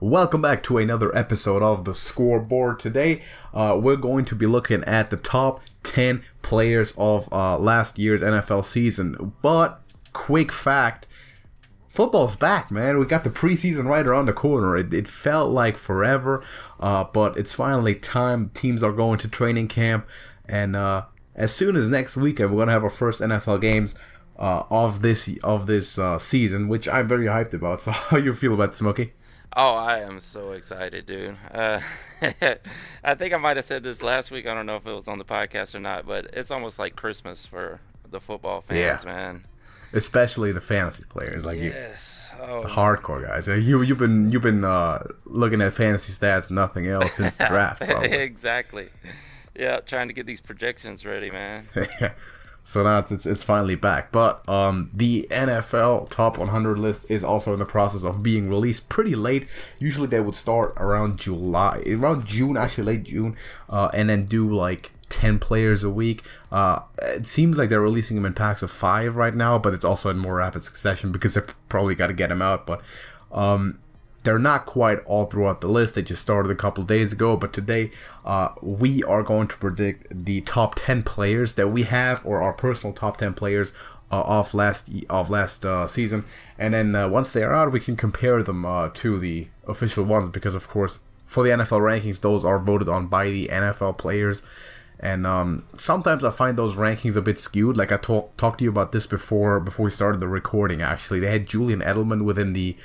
Welcome back to another episode of the Scoreboard. Today, we're going to be looking at the top 10 players of last year's NFL season. But, quick fact, football's back, man. We got the preseason right around the corner. It felt like forever, but it's finally time. Teams are going to training camp, and as soon as next weekend, we're going to have our first NFL games of this season, which I'm very hyped about. So, how you feel about it, Smokey? Oh, I am so excited, dude. I think I might have said this last week. I don't know if it was on the podcast or not, but it's almost like Christmas for the football fans, man. Especially the fantasy players, like yes. the hardcore guys. You've been looking at fantasy stats, nothing else since the draft, probably. Exactly. Yeah, trying to get these projections ready, man. So now it's finally back. But the NFL Top 100 list is also in the process of being released pretty late. Usually they would start around June, actually late June, and then do like 10 players a week. It seems like they're releasing them in packs of 5 right now, but it's also in more rapid succession because they probably got to get them out. But they're not quite all throughout the list. They just started a couple days ago. But today, we are going to predict the top 10 players that we have, or our personal top 10 players of last season. And then once they are out, we can compare them to the official ones. Because, of course, for the NFL rankings, those are voted on by the NFL players. And sometimes I find those rankings a bit skewed. Like I talked to you about this before we started the recording, actually. They had Julian Edelman within the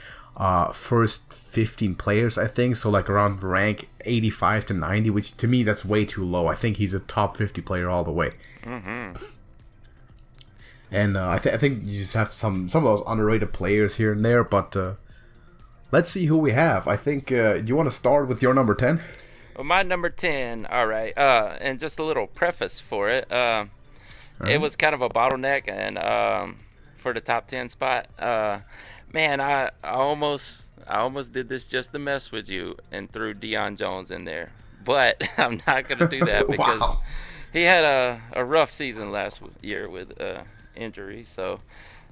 first 15 players, I think, so like around rank 85 to 90, which to me that's way too low. I think he's a top 50 player all the way. And I think you just have some of those underrated players here and there, but let's see who we have. I think do you want to start with your number 10? Well, my number 10, all right, and just a little preface for it. It was kind of a bottleneck, and for the top 10 spot, man, I almost did this just to mess with you and threw Deion Jones in there. But I'm not going to do that because Wow. he had a rough season last year with injuries. So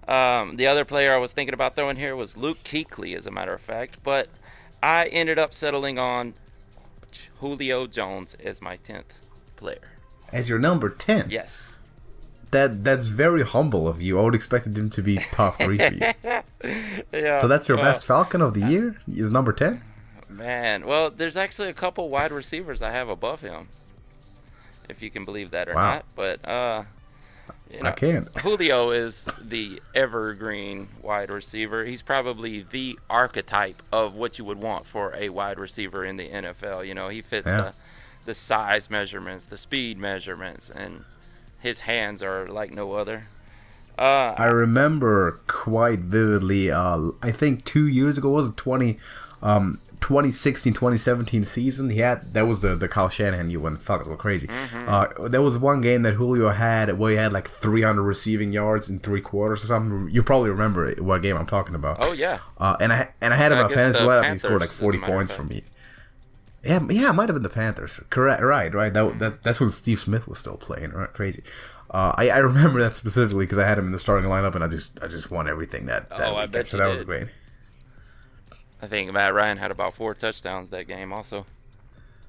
the other player I was thinking about throwing here was Luke Kuechly, as a matter of fact. But I ended up settling on Julio Jones as my 10th player. As your number 10? Yes. That's very humble of you. I would expect him to be top 3 for you. Yeah. So that's your best Falcon of the year? Is number 10? Man, well, there's actually a couple wide receivers I have above him, if you can believe that or Wow. not. But I can't. Julio is the evergreen wide receiver. He's probably the archetype of what you would want for a wide receiver in the NFL. You know, he fits the size measurements, the speed measurements, and his hands are like no other. I remember quite vividly, I think 2 years ago, was it 2016, 2017 season, that was the Kyle Shanahan year when Falcons were crazy. There was one game that Julio had where he had like 300 receiving yards in 3 quarters or something. You probably remember what game I'm talking about. Oh, yeah. And I had him at fantasy lineup, and he scored like Panthers, 40 points for me. Yeah, it might have been the Panthers. Correct, right. That's when Steve Smith was still playing. Right, crazy. I remember that specifically because I had him in the starting lineup, and I just won everything that I weekend. bet So you that did. was great. I think Matt Ryan had about 4 touchdowns that game also.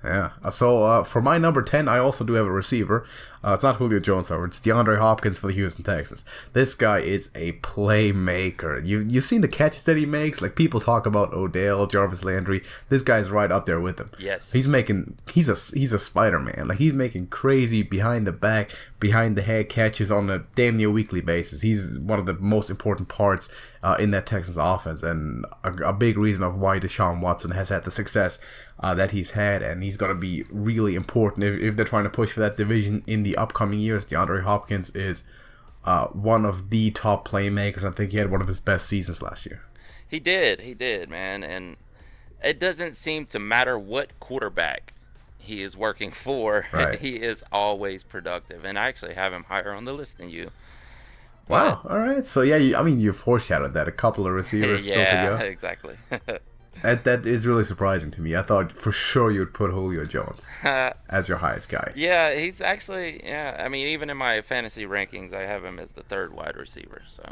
Yeah. So for my number 10, I also do have a receiver. It's not Julio Jones, however. It's DeAndre Hopkins for the Houston Texans. This guy is a playmaker. You've seen the catches that he makes. Like, people talk about Odell, Jarvis Landry. This guy's right up there with him. Yes. He's a Spider-Man. Like, he's making crazy behind the back, behind the head catches on a damn near weekly basis. He's one of the most important parts in that Texans offense, and a big reason of why Deshaun Watson has had the success that he's had, and he's going to be really important if they're trying to push for that division in the upcoming years. DeAndre Hopkins is one of the top playmakers. I think he had one of his best seasons last year. He did, man, and it doesn't seem to matter what quarterback he is working for. Right. He is always productive, and I actually have him higher on the list than you. Wow. All right. So yeah, you foreshadowed that. A couple of receivers still to go. Yeah, exactly. That is really surprising to me. I thought for sure you'd put Julio Jones as your highest guy. Yeah, he's actually, I mean, even in my fantasy rankings, I have him as the 3rd wide receiver. So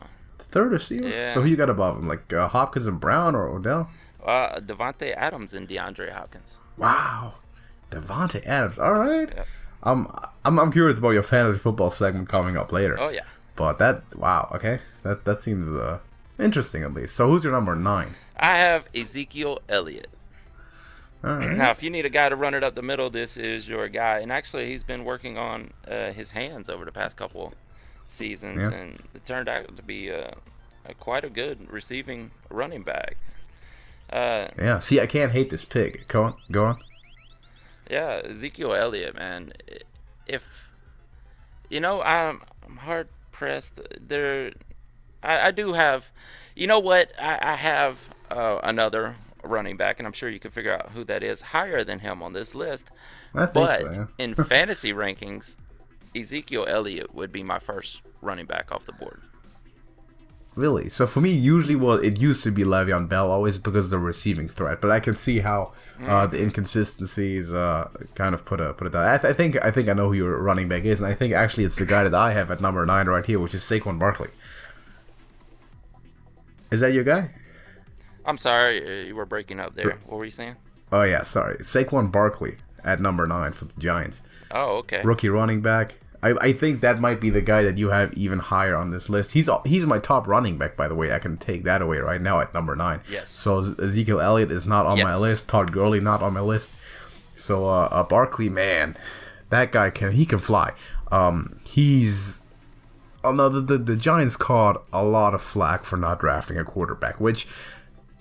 Third receiver? Yeah. So who you got above him? Like Hopkins and Brown or Odell? Devontae Adams and DeAndre Hopkins. Wow, Devontae Adams. All right. Yep. I'm curious about your fantasy football segment coming up later. Oh yeah. But okay, that seems interesting at least. So who's your number 9? I have Ezekiel Elliott. All right. Now, if you need a guy to run it up the middle, this is your guy. And actually, he's been working on his hands over the past couple seasons, and it turned out to be quite a good receiving running back. Yeah. See, I can't hate this pick. Go on. Yeah, Ezekiel Elliott, man. If I'm hard pressed. I do have. You know what? I have another running back, and I'm sure you can figure out who that is, higher than him on this list. I think so, yeah. In fantasy rankings, Ezekiel Elliott would be my first running back off the board. Really? So for me, usually, it used to be Le'Veon Bell always because of the receiving threat, but I can see how the inconsistencies kind of put it down. I think I know who your running back is, and I think actually it's the guy that I have at number 9 right here, which is Saquon Barkley. Is that your guy? I'm sorry, you were breaking up there. What were you saying? Oh yeah, sorry. Saquon Barkley at number 9 for the Giants. Oh, okay. Rookie running back. I think that might be the guy that you have even higher on this list. He's my top running back, by the way. I can take that away right now at number 9. Yes. So Ezekiel Elliott is not on my list. Todd Gurley not on my list. So Barkley, man, that guy can fly. He's the Giants caught a lot of flack for not drafting a quarterback, which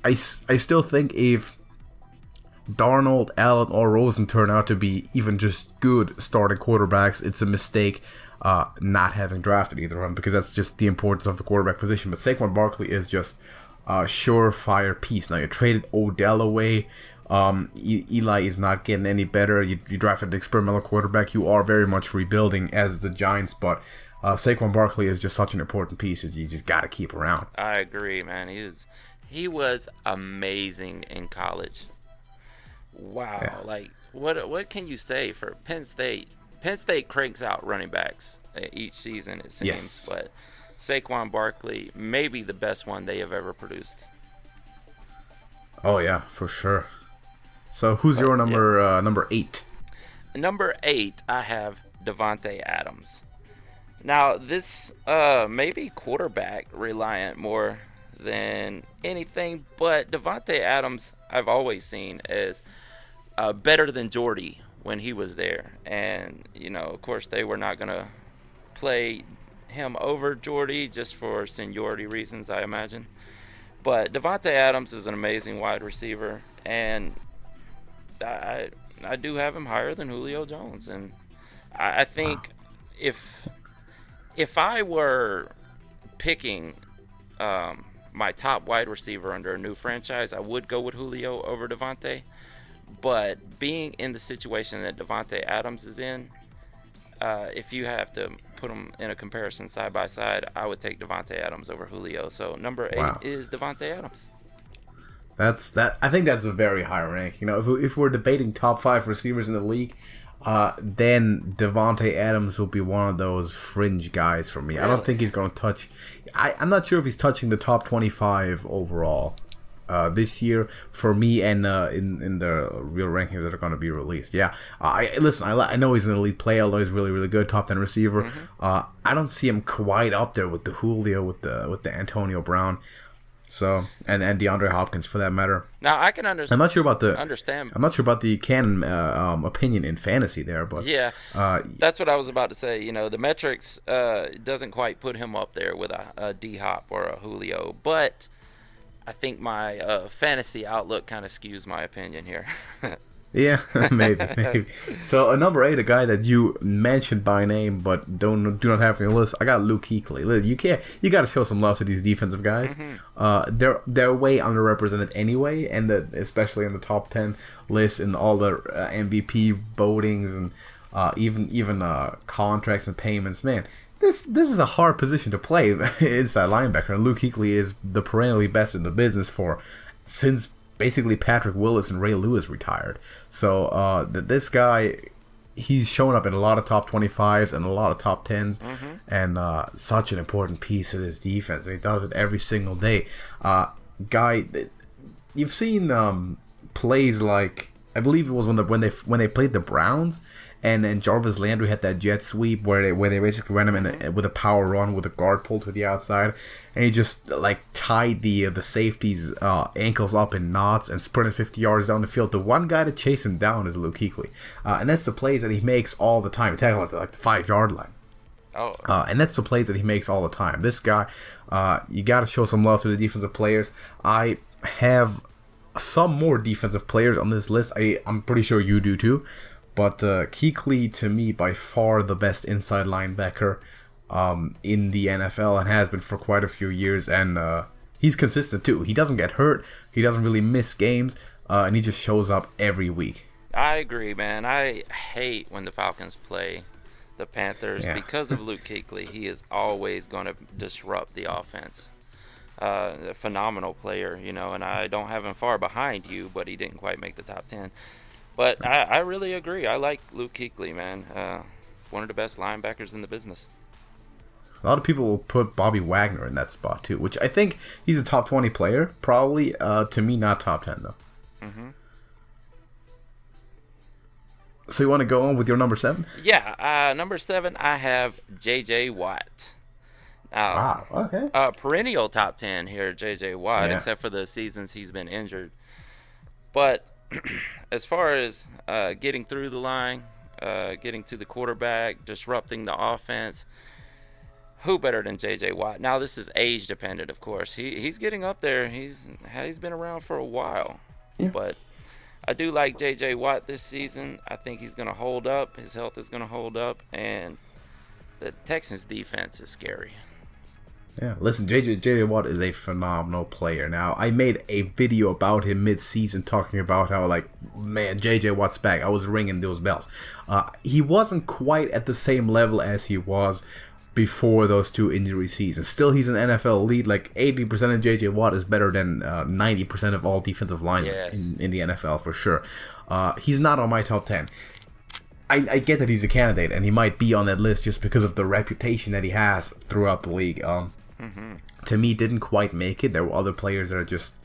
I still think if Darnold, Allen, or Rosen turn out to be even just good starting quarterbacks, it's a mistake not having drafted either of them, because that's just the importance of the quarterback position. But Saquon Barkley is just a surefire piece. Now, you traded Odell away. Eli is not getting any better. You drafted an experimental quarterback. You are very much rebuilding as the Giants, but Saquon Barkley is just such an important piece that you just got to keep around. I agree, man. He was amazing in college. Wow, yeah. Like what can you say for Penn State? Penn State cranks out running backs each season, it seems. Yes. But Saquon Barkley may be the best one they have ever produced. Oh yeah, for sure. So who's your number 8? Number 8, I have Devontae Adams. Now this may be quarterback reliant more than anything, but Devontae Adams I've always seen as better than Jordy when he was there. And, of course, they were not going to play him over Jordy just for seniority reasons, I imagine. But Devontae Adams is an amazing wide receiver, and I do have him higher than Julio Jones. And I think if I were picking my top wide receiver under a new franchise, I would go with Julio over Devontae. But being in the situation that Devontae Adams is in, if you have to put them in a comparison side by side, I would take Devontae Adams over Julio. So number 8 is Devontae Adams. I think that's a very high rank. If we're debating top 5 receivers in the league, then Devontae Adams will be one of those fringe guys for me. Really? I don't think he's going to touch. I'm not sure if he's touching the top 25 overall this year for me, and in the real rankings that are going to be released. Yeah, I know he's an elite player. I know he's really, really good, top 10 receiver. Mm-hmm. I don't see him quite up there with the Julio, with the Antonio Brown. So and DeAndre Hopkins for that matter. Now I can understand. I'm not sure about the canon opinion in fantasy there, but yeah, that's what I was about to say. The metrics doesn't quite put him up there with a D Hop or a Julio, but I think my fantasy outlook kind of skews my opinion here. Yeah, maybe. So number 8, a guy that you mentioned by name but do not have on your list. I got Luke Kuechly. You got to show some love to these defensive guys. Mm-hmm. They're way underrepresented anyway, and especially in the top 10 list in all the MVP votings and even contracts and payments. Man, this is a hard position to play inside linebacker. And Luke Kuechly is the perennially best in the business since basically Patrick Willis and Ray Lewis retired. So this guy, he's shown up in a lot of top 25s and a lot of top 10s, mm-hmm. and such an important piece of this defense. He does it every single day. Guy, you've seen plays like, I believe it was when they played the Browns, and Jarvis Landry had that jet sweep where they basically ran him with a power run with a guard pull to the outside, and he just like tied the safety's ankles up in knots and sprinted 50 yards down the field. The one guy to chase him down is Luke Kuechly, and that's the plays that he makes all the time. He tackled at like the 5-yard line. Oh. And that's the plays that he makes all the time. This guy, you got to show some love to the defensive players. I have some more defensive players on this list. I'm pretty sure you do too. But Kuechly, to me, by far the best inside linebacker in the NFL, and has been for quite a few years. And he's consistent too. He doesn't get hurt. He doesn't really miss games. And he just shows up every week. I agree, man. I hate when the Falcons play the Panthers because of Luke Kuechly. He is always going to disrupt the offense. A phenomenal player, you know, and I don't have him far behind you, but he didn't quite make the top 10. But I really agree. I like Luke Kuechly, man. One of the best linebackers in the business. A lot of people will put Bobby Wagner in that spot too, which I think he's a top 20 player, probably. To me, not top 10 though. Mm-hmm. So you want to go on with your number 7? Yeah, number 7, I have J.J. Watt. Wow, okay. Perennial top 10 here, J.J. Watt, except for the seasons he's been injured. But as far as getting through the line, getting to the quarterback, disrupting the offense, who better than J.J. Watt? Now, this is age dependent, of course. He's getting up there. He's been around for a while. Yeah. But I do like J.J. Watt this season. I think he's going to hold up. His health is going to hold up. And the Texans' defense is scary. Yeah, listen, J.J. Watt is a phenomenal player. Now, I made a video about him mid-season talking about how, like, man, J.J. Watt's back. I was ringing those bells. He wasn't quite at the same level as he was before those 2 injury seasons. Still, he's an NFL elite. Like, 80% of J.J. Watt is better than 90% of all defensive linemen in the NFL, for sure. He's not on my top 10. I get that he's a candidate, and he might be on that list just because of the reputation that he has throughout the league. To me, didn't quite make it. There were other players that are just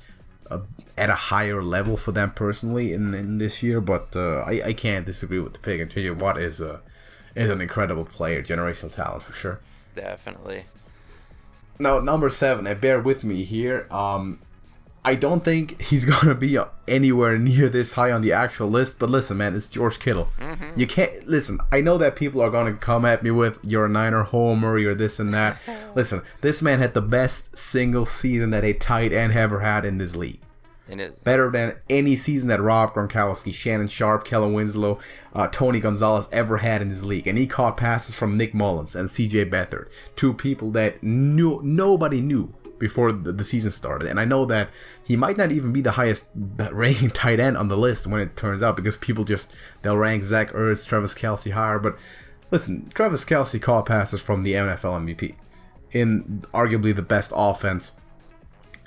at a higher level for them personally in this year, but I can't disagree with the pick. And J.J. Watt is an incredible player, generational talent for sure. Definitely. Now, number 7, and bear with me here. I don't think he's going to be anywhere near this high on the actual list, but listen, man, it's George Kittle. Mm-hmm. You can't, listen, I know that people are going to come at me with, you're a Niner homer, you're this and that. Listen, this man had the best single season that a tight end ever had in this league. Better than any season that Rob Gronkowski, Shannon Sharp, Kellen Winslow, Tony Gonzalez ever had in this league. And he caught passes from Nick Mullins and C.J. Beathard, 2 people that nobody knew before the season started. And I know that he might not even be the highest ranking tight end on the list when it turns out, because people they'll rank Zach Ertz, Travis Kelce higher. But listen, Travis Kelce caught passes from the NFL MVP in arguably the best offense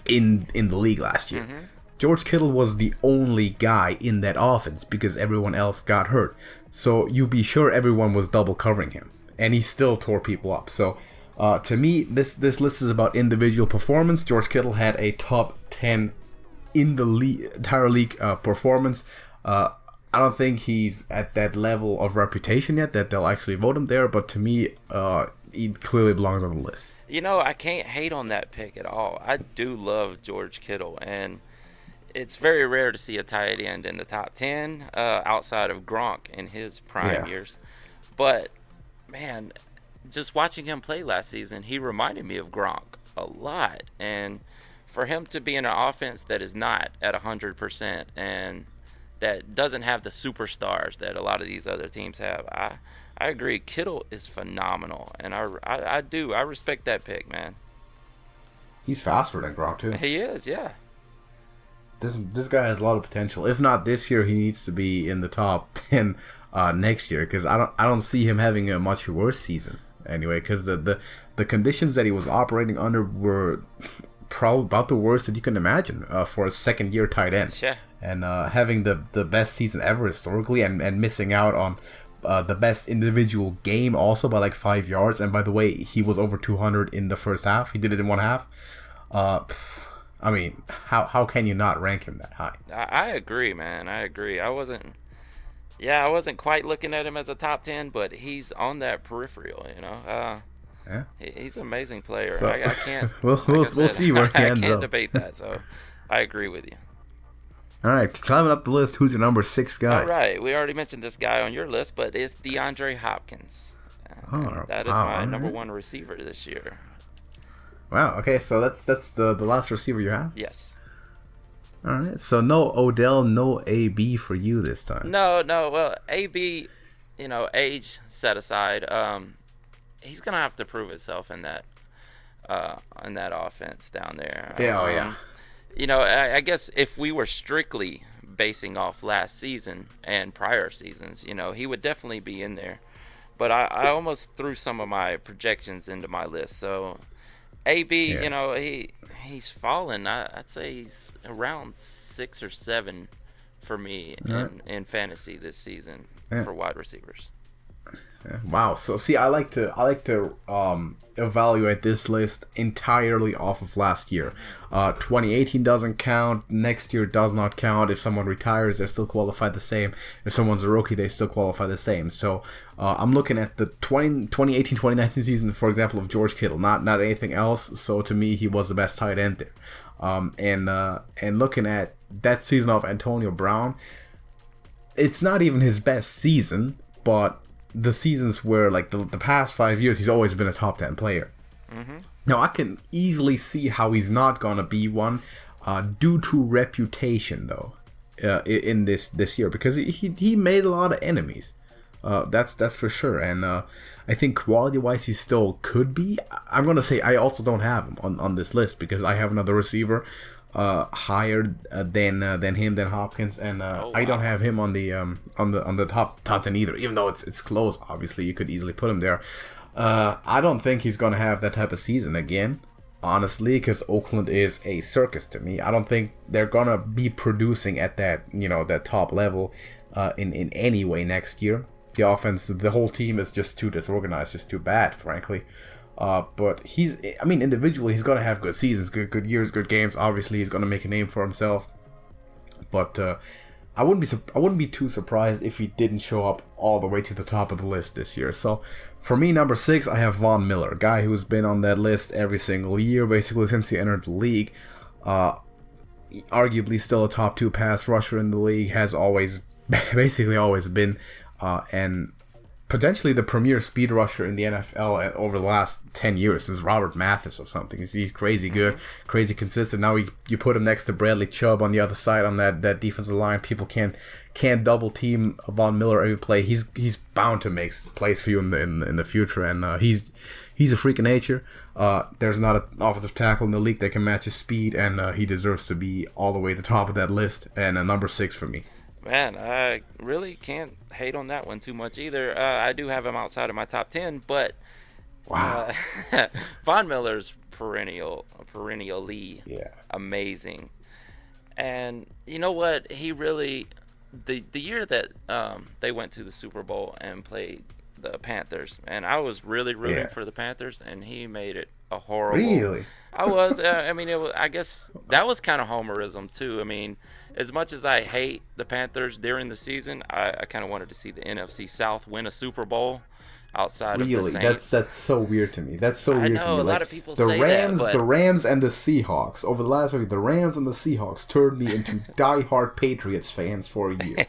in the league last year. Mm-hmm. George Kittle was the only guy in that offense because everyone else got hurt. So you be sure everyone was double covering him, and he still tore people up. So to me, this list is about individual performance. George Kittle had a top 10 in the entire league performance. I don't think he's at that level of reputation yet that they'll actually vote him there, but to me, he clearly belongs on the list. You know, I can't hate on that pick at all. I do love George Kittle, and it's very rare to see a tight end in the top 10 outside of Gronk in his prime years. But, man, just watching him play last season, he reminded me of Gronk a lot. And for him to be in an offense that is not at 100% and that doesn't have the superstars that a lot of these other teams have, I agree. Kittle is phenomenal, and I respect that pick, man. He's faster than Gronk, too. He is, yeah. This guy has a lot of potential. If not this year, he needs to be in the top 10 next year, because I don't see him having a much worse season anyway, because the conditions that he was operating under were probably about the worst that you can imagine for a second-year tight end. Yeah. And having the best season ever historically, and missing out on the best individual game also by like 5 yards. And by the way, he was over 200 in the first half. He did it in one half. I mean, how can you not rank him that high? I agree, man. I agree. I wasn't quite looking at him as a top 10, but he's on that peripheral, you know. Yeah. He's an amazing player. So I can't. we'll see where he I ends can't up. debate that. So I agree with you. All right, climbing up the list. Who's your number 6 guy? All right, we already mentioned this guy on your list, but it's DeAndre Hopkins. That is my number 1 receiver this year. Wow. Okay, so that's the last receiver you have. Yes. All right. So no Odell, no AB for you this time. No. Well, AB, age set aside, he's gonna have to prove himself in that offense down there. Yeah. Oh yeah. I guess if we were strictly basing off last season and prior seasons, he would definitely be in there. But I almost threw some of my projections into my list. So AB, he's fallen. I'd say he's around 6 or 7 for me in fantasy this season for wide receivers. Yeah. Wow. So see, I like to evaluate this list entirely off of last year. 2018 doesn't count. Next year does not count. If someone retires, they still qualify the same. If someone's a rookie, they still qualify the same. So I'm looking at the 2018-2019 season, for example, of George Kittle, not anything else. So to me, he was the best tight end there. And looking at that season of Antonio Brown, it's not even his best season, but the seasons where, like, the past 5 years, he's always been a top 10 player. Mm-hmm. Now, I can easily see how he's not gonna be one due to reputation, though, in this year, because he made a lot of enemies. That's for sure. And I think quality-wise, he still could be. I'm gonna say I also don't have him on this list because I have another receiver higher than Hopkins, and wow. I don't have him on the top 10 either. Even though it's close, obviously you could easily put him there. I don't think he's gonna have that type of season again, honestly, because Oakland is a circus to me. I don't think they're gonna be producing at that top level in any way next year. The offense, the whole team is just too disorganized, just too bad, frankly. But individually, he's gonna have good seasons, good years, good games. Obviously, he's gonna make a name for himself. But I wouldn't be too surprised if he didn't show up all the way to the top of the list this year. So for me, number 6, I have Von Miller, a guy who's been on that list every single year, basically since he entered the league. Arguably still a top 2 pass rusher in the league, has basically always been, and potentially the premier speed rusher in the NFL over the last 10 years since Robert Mathis or something. He's crazy good, crazy consistent. Now you put him next to Bradley Chubb on the other side on that defensive line. People can't double team Von Miller every play. He's bound to make plays for you in the future, and he's a freak of nature. There's not an offensive tackle in the league that can match his speed, and he deserves to be all the way at the top of that list, and number 6 for me. Man, I really can't hate on that one too much either. I do have him outside of my top 10, but wow, Von Miller's perennially amazing. And you know what? He really, the year that they went to the Super Bowl and played the Panthers, and I was really rooting for the Panthers, and he made it a horrible. Really? I was. I guess that was kind of homerism too. I mean, as much as I hate the Panthers during the season, I kind of wanted to see the NFC South win a Super Bowl outside of the Saints. That's so weird to me. That's so weird to me. I know, a lot of people say that. The Rams and the Seahawks, over the last week, the Rams and the Seahawks turned me into diehard Patriots fans for a year.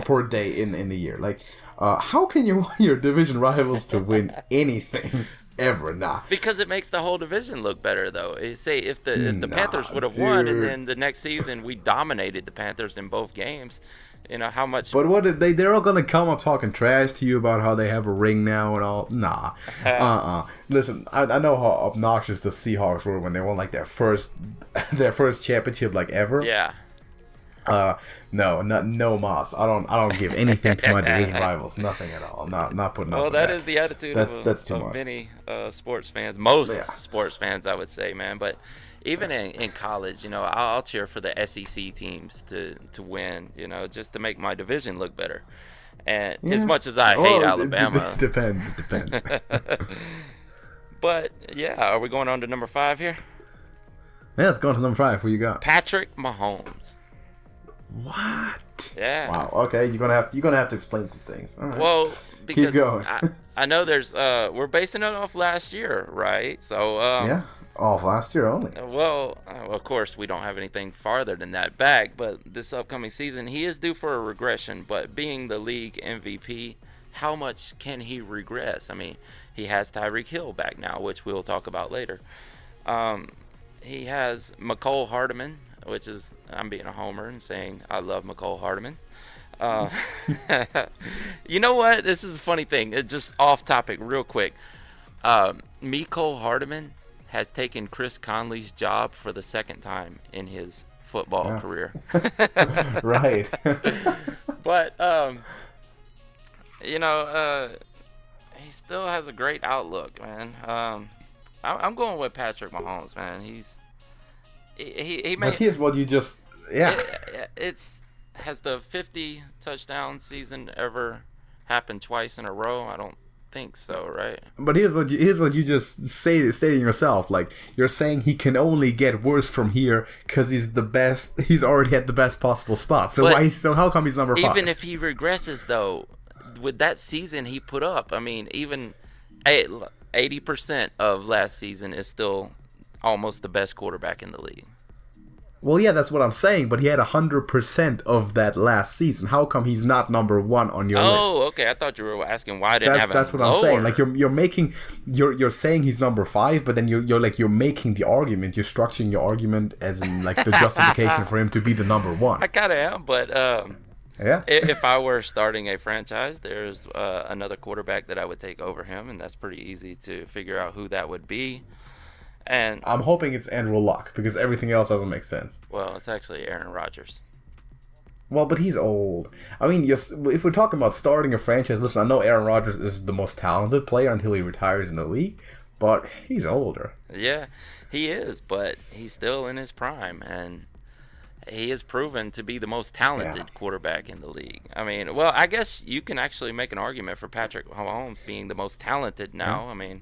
for a day in the year. Like, how can you want your division rivals to win anything? Ever not. Because it makes the whole division look better, though. Say if the Panthers would have won, and then the next season we dominated the Panthers in both games, how much. But what did they're all gonna come up talking trash to you about how they have a ring now and all? Nah. Listen, I know how obnoxious the Seahawks were when they won like their first championship like ever. Yeah. No mas. I don't give anything to my division rivals. Nothing at all. Not putting up with that is the attitude of many sports fans. Most sports fans, I would say, man. But even in college, I'll cheer for the SEC teams to win, just to make my division look better. And as much as I hate Alabama. It depends. But, yeah, are we going on to number 5 here? Yeah, let's go on to number 5. Who you got? Patrick Mahomes. What? Yeah. Wow. Okay, you're gonna have to explain some things. All right. Well, because keep going. I know there's we're basing it off last year, right? So yeah, off last year only. Well, of course we don't have anything farther than that back, but this upcoming season he is due for a regression. But being the league MVP, how much can he regress? I mean, he has Tyreek Hill back now, which we'll talk about later. He has McCole Hardman, which is, I'm being a homer and saying I love McCole Hardman. You know what? This is a funny thing. It's just off topic real quick. McCole Hardman has taken Chris Conley's job for the second time in his football career. Right. But, he still has a great outlook, man. I'm going with Patrick Mahomes, man. He But here's what you just it's has the 50 touchdown season ever happened twice in a row? I don't think so, right? But here's what you just stating yourself. Like, you're saying he can only get worse from here because he's the best. He's already at the best possible spot. So how come he's number 5? Even if he regresses, though, with that season he put up, I mean, even 80% of last season is still almost the best quarterback in the league. Well, yeah, that's what I'm saying, but he had 100% of that last season. How come he's not number 1 on your list? Oh, okay. I thought you were asking why I didn't have him That's what lower. I'm saying. Like, you're saying he's number 5, but then you're making the argument. You're structuring your argument as in, like, the justification for him to be the number 1. I kind of am, but yeah. If I were starting a franchise, there's another quarterback that I would take over him, and that's pretty easy to figure out who that would be. And I'm hoping it's Andrew Luck, because everything else doesn't make sense. Well, it's actually Aaron Rodgers. Well, but he's old. I mean, if we're talking about starting a franchise, listen, I know Aaron Rodgers is the most talented player until he retires in the league, but he's older. Yeah, he is, but he's still in his prime, and he is proven to be the most talented quarterback in the league. I mean, well, I guess you can actually make an argument for Patrick Mahomes being the most talented now. I mean,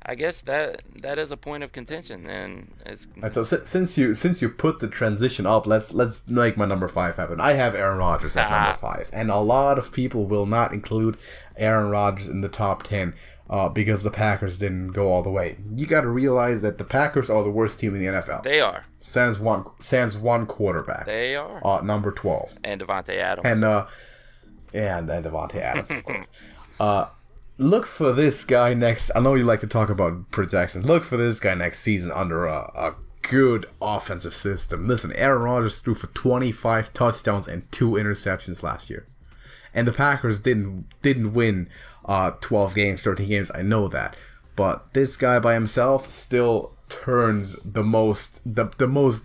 I guess that is a point of contention, and it's. Right, so since you put the transition up, let's make my number 5 happen. I have Aaron Rodgers at number 5, and a lot of people will not include Aaron Rodgers in the top 10 because the Packers didn't go all the way. You got to realize that the Packers are the worst team in the NFL. They are. Sans one quarterback. They are. Number 12. And Devontae Adams. And Devontae Adams, of course. Look for this guy next. I know you like to talk about projections. Look for this guy next season under a good offensive system. Listen, Aaron Rodgers threw for 25 touchdowns and 2 interceptions last year, and the Packers didn't win 12 games, 13 games. I know that, but this guy by himself still turns the most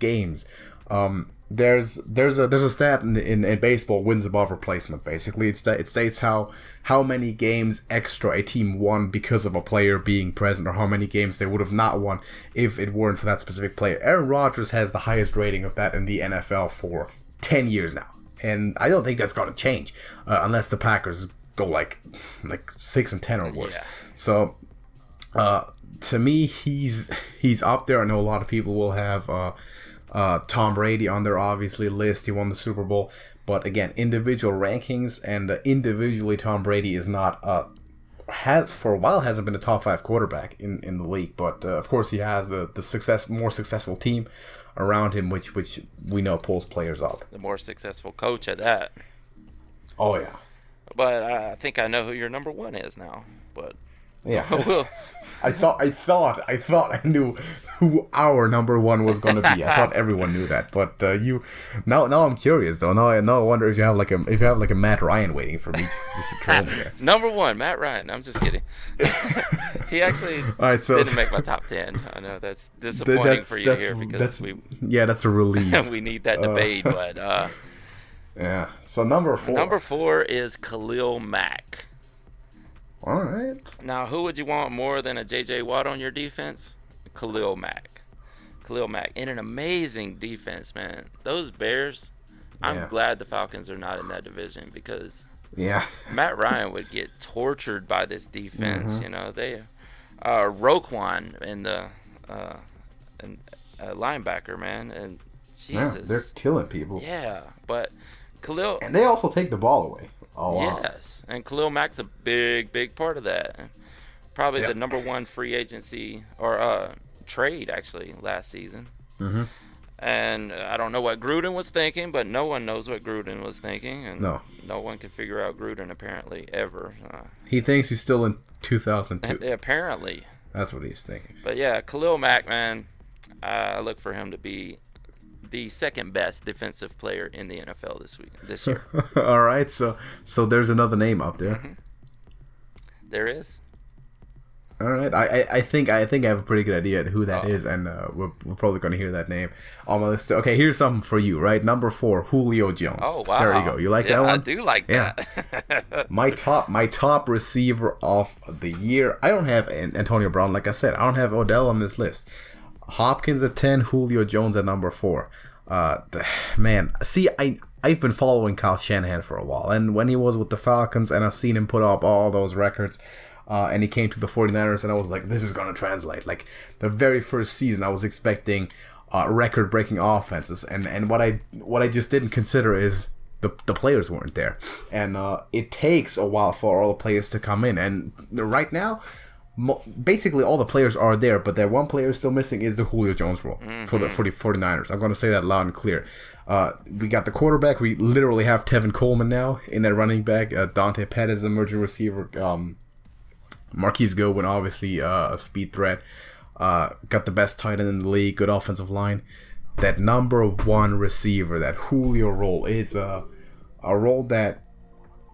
games. There's a stat in baseball, wins above replacement. Basically, it states how many games extra a team won because of a player being present, or how many games they would have not won if it weren't for that specific player. Aaron Rodgers has the highest rating of that in the NFL for 10 years now, and I don't think that's going to change unless the Packers go like 6-10 or worse. Yeah. So to me, he's up there. I know a lot of people will have Tom Brady on their obviously list. He won the Super Bowl, but again, individual rankings, and individually Tom Brady is not for a while hasn't been a top 5 quarterback in the league, but of course he has the more successful team around him, which we know pulls players up. The more successful coach at that. Oh yeah. But I think I know who your number 1 is now. But yeah. I thought I knew who our number 1 was going to be. I thought everyone knew that, but now I'm curious though. Now I wonder if you have like a Matt Ryan waiting for me just to troll me there. Number 1, Matt Ryan. I'm just kidding. He actually didn't make my top 10. I know that's disappointing for you here because that's a relief. We need that debate, but yeah. So number 4. Number 4 is Khalil Mack. All right. Now, who would you want more than a J.J. Watt on your defense? Khalil Mack. In an amazing defense, man. Those Bears, I'm glad the Falcons are not in that division, because Matt Ryan would get tortured by this defense. Mm-hmm. You know, they Roquan and linebacker, man. And Yeah, Jesus, they're killing people. yeah. But Khalil, And they also take the ball away. Oh, wow. yes, and Khalil Mack's a big part of that. Probably Yeah. the number one free agency or trade actually last season. Mm-hmm. And I don't know what Gruden was thinking, but no one knows what Gruden was thinking, and No. no one can figure out Gruden apparently ever. He thinks he's still in 2002. Apparently. That's what he's thinking. But yeah, Khalil Mack, man, I look for him to be the second best defensive player in the NFL this year. All right, so there's another name up there. Mm-hmm. There is. All right, I think I have a pretty good idea who that is, and we're probably going to hear that name on my list. Okay, here's something for you, right? Number 4, Julio Jones. Oh wow, there you go. You like that one? I do like that. my top receiver of the year. I don't have Antonio Brown, like I said. I don't have Odell on this list. Hopkins at 10, Julio Jones at number 4. Man, see, I've been following Kyle Shanahan for a while, and when he was with the Falcons, and I've seen him put up all those records. And he came to the 49ers, and I was like, this is going to translate. Like, the very first season, I was expecting record-breaking offenses. And what I just didn't consider is the players weren't there. And it takes a while for all the players to come in. And right now, basically all the players are there, but that one player still missing is the Julio Jones role for the 49ers. I'm going to say that loud and clear. We got the quarterback. We literally have Tevin Coleman now in that running back. Dante Pettis, emerging receiver. Marquise Goodwin, obviously a speed threat. Got the best tight end in the league, good offensive line. That number 1 receiver, that Julio role, is a role that,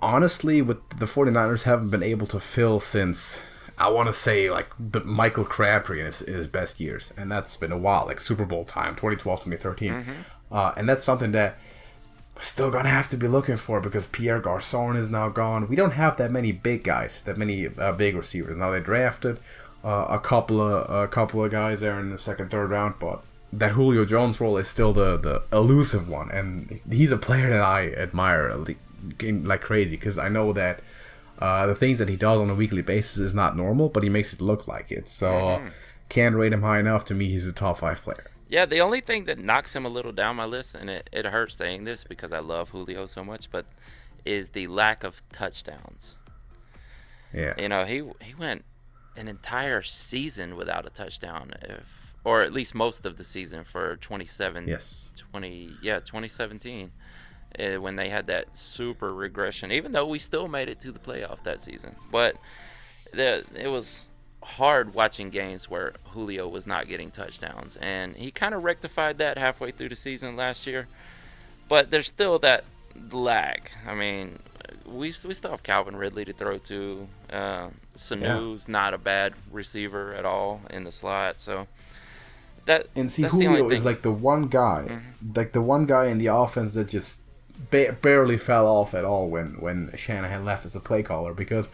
honestly, with the 49ers haven't been able to fill since, I want to say, like, the Michael Crabtree in his best years. And that's been a while, like Super Bowl time, 2012, 2013. And that's something that we're still going to have to be looking for, because Pierre Garçon is now gone. We don't have that many big guys, that many big receivers. Now they drafted a couple of guys there in the second, third round, but that Julio Jones role is still the elusive one, and he's a player that I admire like crazy, because I know that the things that he does on a weekly basis is not normal, but he makes it look like it. So can't rate him high enough. To me, he's a top 5 player. Yeah, the only thing that knocks him a little down my list, and it hurts saying this because I love Julio so much, but is the lack of touchdowns. Yeah. You know, he went an entire season without a touchdown, or at least most of the season for 2017, when they had that super regression, even though we still made it to the playoff that season. But it was hard watching games where Julio was not getting touchdowns, and he kind of rectified that halfway through the season last year, but there's still that lag. I mean, we still have Calvin Ridley to throw to. Sanu's not a bad receiver at all in the slot, so Julio is like the one guy, like the one guy in the offense that just barely fell off at all when Shanahan left as a play caller, because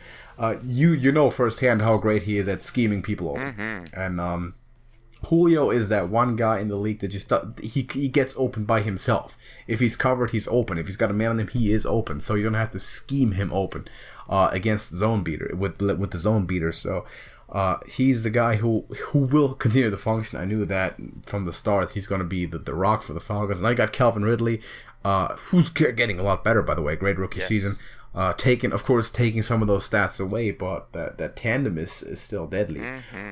you know firsthand how great he is at scheming people over. And Julio is that one guy in the league that just he gets open by himself. If he's covered, he's open. If he's got a man on him, he is open. So you don't have to scheme him open against zone beater with the zone beater. So he's the guy who will continue to function. I knew that from the start. He's going to be the rock for the Falcons. And I got Calvin Ridley, who's getting a lot better, by the way. Great rookie season. Taking some of those stats away, but that tandem is still deadly.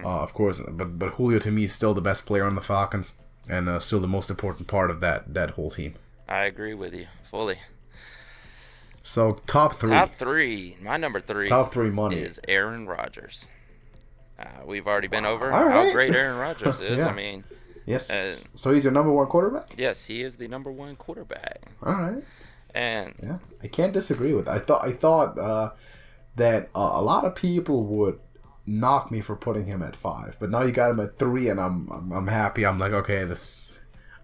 Of course, but Julio to me is still the best player on the Falcons, and still the most important part of that whole team. I agree with you fully. So top three. My number 3. Top 3 money is Aaron Rodgers. We've already been over All right. how great Aaron Rodgers is. Yeah. I mean, yes. So he's your number 1 quarterback? Yes, he is the number 1 quarterback. All right. And yeah, I can't disagree with it. I thought that a lot of people would knock me for putting him at 5, but now you got him at 3, and I'm happy. I'm like, okay,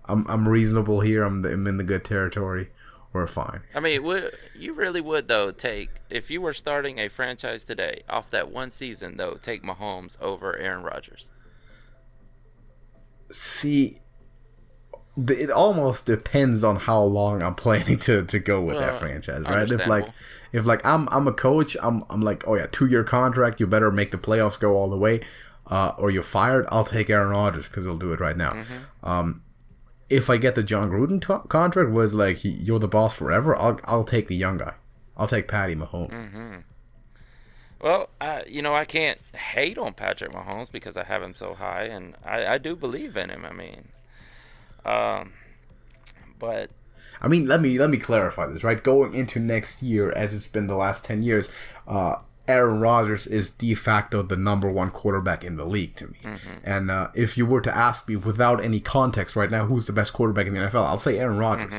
I'm reasonable here. I'm in the good territory. We're fine. I mean, you really would, though, if you were starting a franchise today off that one season, though, take Mahomes over Aaron Rodgers. See, it almost depends on how long I'm planning to go with that franchise, right? If I'm a coach, I'm like, oh yeah, 2-year contract, you better make the playoffs go all the way. or you're fired, I'll take Aaron Rodgers because he'll do it right now. If I get the John Gruden contract, was like you're the boss forever, I'll take the young guy. I'll take Patty Mahomes. Well, I can't hate on Patrick Mahomes because I have him so high, and I do believe in him. I mean, but I mean, let me clarify this, right? Going into next year, as it's been the last 10 years, Aaron Rodgers is de facto the number one quarterback in the league to me. And if you were to ask me without any context right now, who's the best quarterback in the NFL, I'll say Aaron Rodgers,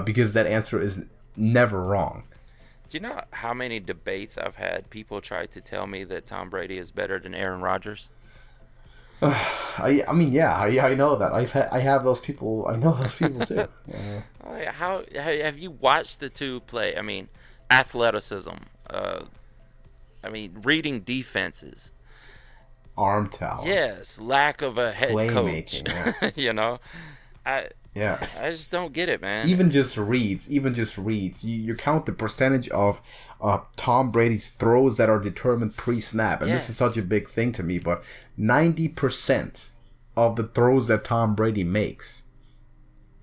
because that answer is never wrong. Do you know how many debates I've had? People try to tell me that Tom Brady is better than Aaron Rodgers. I mean, yeah, I know that. I have those people. I know those people too. How have you watched the two play? I mean, athleticism. Reading defenses. Arm talent. Yes, lack of a head coach. Yeah. I just don't get it, man. Even just reads. You count the percentage of Tom Brady's throws that are determined pre-snap, and this is such a big thing to me, but 90% of the throws that Tom Brady makes,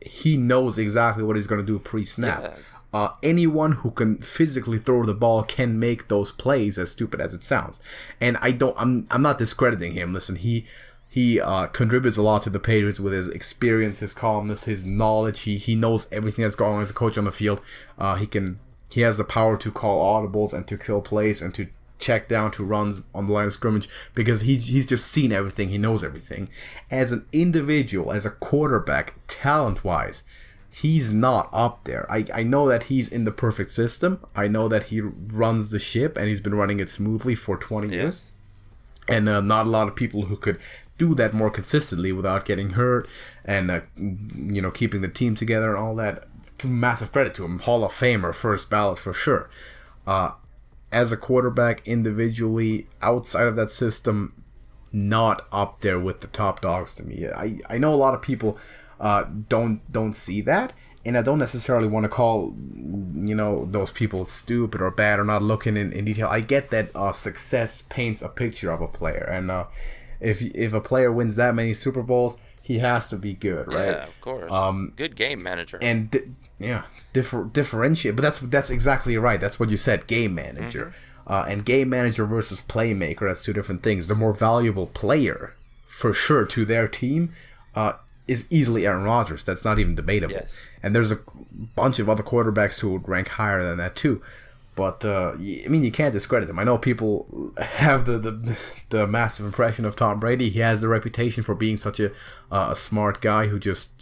he knows exactly what he's going to do pre-snap. Yes. Anyone who can physically throw the ball can make those plays, as stupid as it sounds. And I'm not discrediting him. Listen, he contributes a lot to the Patriots with his experience, his calmness, his knowledge. He knows everything that's going on as a coach on the field. He has the power to call audibles and to kill plays and to check down to runs on the line of scrimmage because he's just seen everything. He knows everything. As an individual, as a quarterback, talent-wise, he's not up there. I know that he's in the perfect system. I know that he runs the ship and he's been running it smoothly for 20 years. And not a lot of people who could do that more consistently without getting hurt and keeping the team together and all that. Massive credit to him. Hall of Famer, first ballot for sure. As a quarterback individually, outside of that system, not up there with the top dogs to me. I know a lot of people don't see that, and I don't necessarily want to call those people stupid or bad or not looking in detail. I get that success paints a picture of a player, and if a player wins that many Super Bowls, he has to be good, right? Yeah, of course. Good game manager. And differentiate. But that's exactly right. That's what you said, game manager. And game manager versus playmaker, that's two different things. The more valuable player, for sure, to their team is easily Aaron Rodgers. That's not even debatable. Yes. And there's a bunch of other quarterbacks who would rank higher than that too. But you can't discredit him. I know people have the massive impression of Tom Brady. He has the reputation for being such a smart guy who's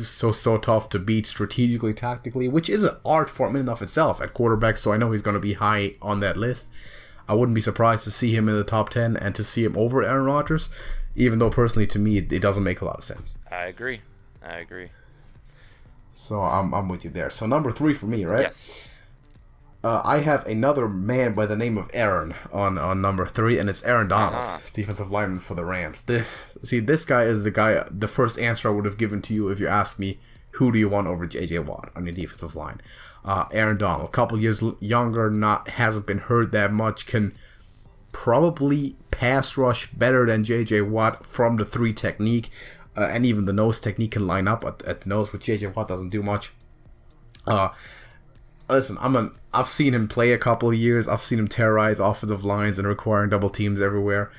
so tough to beat strategically, tactically, which is an art form in and of itself at quarterback. So I know he's going to be high on that list. I wouldn't be surprised to see him in the top 10 and to see him over Aaron Rodgers, even though personally to me it doesn't make a lot of sense. I agree. So I'm with you there. So number 3 for me, right? Yes. I have another man by the name of Aaron on number 3, and it's Aaron Donald, defensive lineman for the Rams. This guy is the first answer I would have given to you if you asked me, who do you want over J.J. Watt on your defensive line? Aaron Donald, a couple years younger, hasn't been hurt that much, can probably pass rush better than J.J. Watt from the 3 technique, and even the nose technique can line up at the nose, which J.J. Watt doesn't do much. Listen, I've seen him play a couple of years. I've seen him terrorize offensive lines and requiring double teams everywhere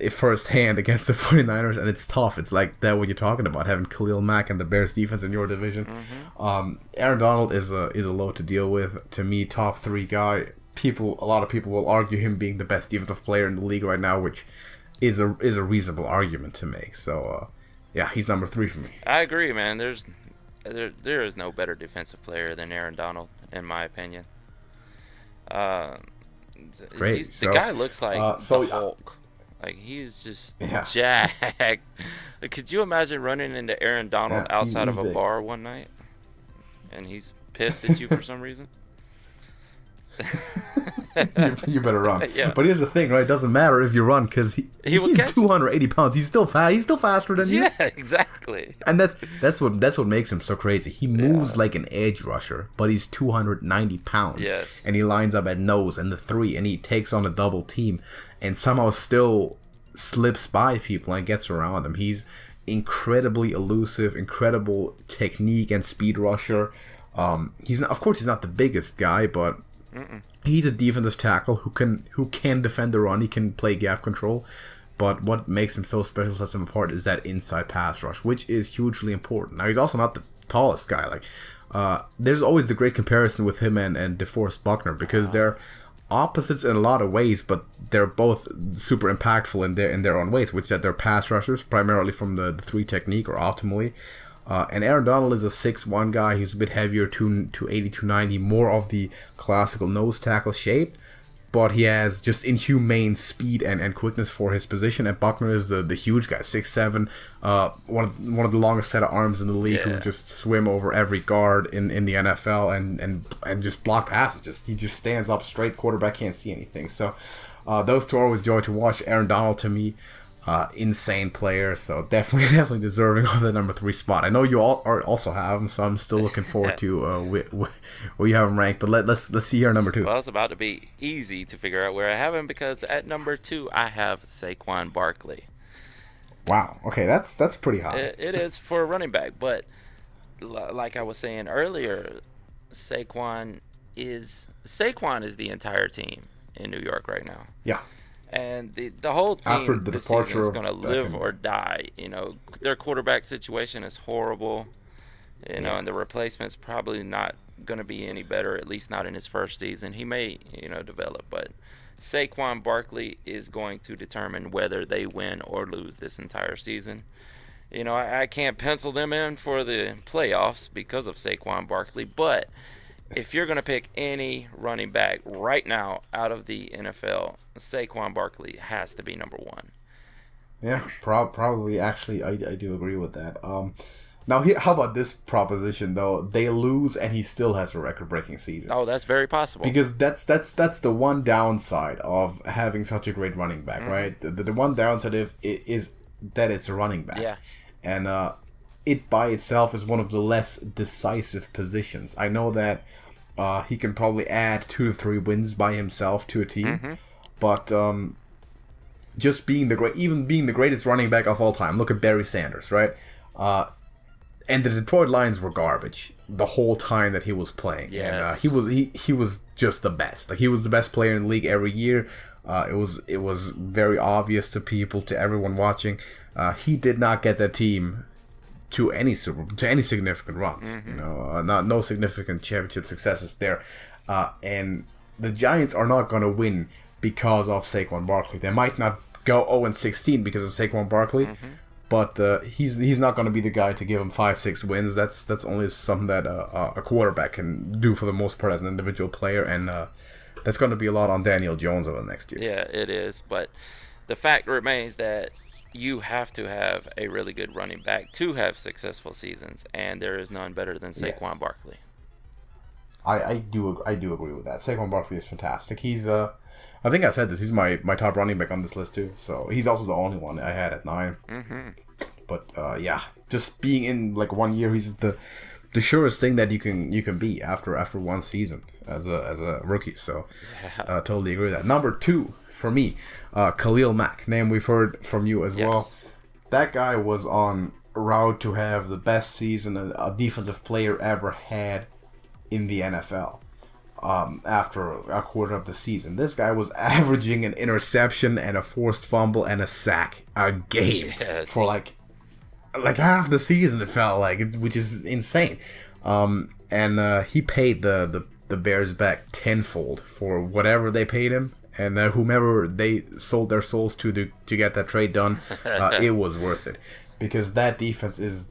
firsthand against the 49ers, and it's tough. It's like that what you're talking about, having Khalil Mack and the Bears defense in your division. Aaron Donald is a load to deal with. To me, top 3 guy. A lot of people will argue him being the best defensive player in the league right now, which is a reasonable argument to make. So, he's number 3 for me. I agree, man. There is no better defensive player than Aaron Donald, in my opinion. It's great. The guy looks like the Hulk. Like, he's just jacked. Could you imagine running into Aaron Donald outside of a bar one night, and he's pissed at you for some reason? you better run. Yeah. But here's the thing, right? It doesn't matter if you run because he's 280 pounds. He's still fast. He's still faster than you. Yeah, exactly. And that's what makes him so crazy. He moves like an edge rusher, but he's 290 pounds. Yes. And he lines up at nose and the 3, and he takes on a double team, and somehow still slips by people and gets around them. He's incredibly elusive, incredible technique and speed rusher. He's not, of course, he's not the biggest guy, but he's a defensive tackle who can defend the run. He can play gap control. But what makes him so special, sets him apart, is that inside pass rush, which is hugely important. Now, he's also not the tallest guy. Like, there's always the great comparison with him and DeForest Buckner, because they're opposites in a lot of ways, but they're both super impactful in their own ways, which is that they're pass rushers, primarily from the 3 technique, or optimally. And Aaron Donald is a 6'1" guy. He's a bit heavier, 280, 290, more of the classical nose tackle shape. But he has just inhumane speed and quickness for his position. And Buckner is the huge guy, 6'7", one of the longest set of arms in the league, who just swim over every guard in the NFL and just block passes. He just stands up straight. Quarterback can't see anything. So those two are always joy to watch. Aaron Donald, to me, insane player. So definitely deserving of the number 3 spot. I know you all also have him, so I'm still looking forward to where you have him ranked. But let's see here number 2. Well, it's about to be easy to figure out where I have him, because at number 2 I have Saquon Barkley. Wow. Okay, that's pretty high. It is for a running back, but like I was saying earlier, Saquon is the entire team in New York right now. Yeah. And the whole team after the departure is going to live or die. You know, their quarterback situation is horrible. You know, and the replacement's probably not going to be any better, at least not in his first season. He may, develop, but Saquon Barkley is going to determine whether they win or lose this entire season. You know, I can't pencil them in for the playoffs because of Saquon Barkley, but if you're going to pick any running back right now out of the NFL, Saquon Barkley has to be number 1. Yeah, probably. Actually, I do agree with that. Now, how about this proposition, though? They lose, and he still has a record-breaking season. Oh, that's very possible. Because that's the one downside of having such a great running back, right? The one downside is that it's a running back. Yeah. And it by itself is one of the less decisive positions. I know that he can probably add 2 to 3 wins by himself to a team, but just being the greatest running back of all time. Look at Barry Sanders, right? And the Detroit Lions were garbage the whole time that he was playing. Yes. And he was just the best. Like, he was the best player in the league every year. It was very obvious to people, to everyone watching. He did not get that team to any significant runs. No significant championship successes there. And the Giants are not going to win because of Saquon Barkley. They might not go 0-16 because of Saquon Barkley. But he's not going to be the guy to give him 5-6 wins. That's only something that a quarterback can do for the most part as an individual player, and that's going to be a lot on Daniel Jones over the next years. Yeah, it is. But the fact remains that you have to have a really good running back to have successful seasons, and there is none better than Saquon Barkley. I do agree with that. Saquon Barkley is fantastic. He's I think I said this. He's my top running back on this list too. So he's also the only one I had at 9. But just being in like 1 year, he's the surest thing that you can be after one season as a rookie. So totally agree with that. Number 2 for me, Khalil Mack, name we've heard from you as well. That guy was on route to have the best season a defensive player ever had in the NFL. After a quarter of the season, this guy was averaging an interception and a forced fumble and a sack a game for like half the season. It felt like, which is insane. And he paid the Bears back tenfold for whatever they paid him, and whomever they sold their souls to get that trade done. It was worth it. Because that defense is,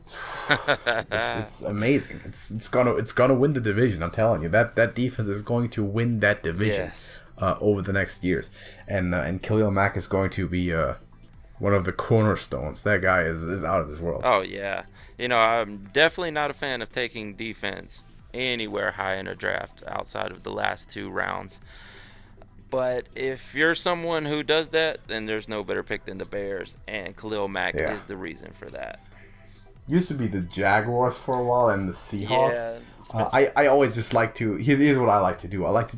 it's amazing. It's gonna win the division. I'm telling you, that defense is going to win that division over the next years. And Khalil Mack is going to be one of the cornerstones. That guy is out of this world. Oh yeah, I'm definitely not a fan of taking defense anywhere high in a draft outside of the last 2 rounds. But if you're someone who does that, then there's no better pick than the Bears, and Khalil Mack is the reason for that. used to be the Jaguars for a while and the Seahawks. Yeah. I always just like to. Here's what I like to do. I like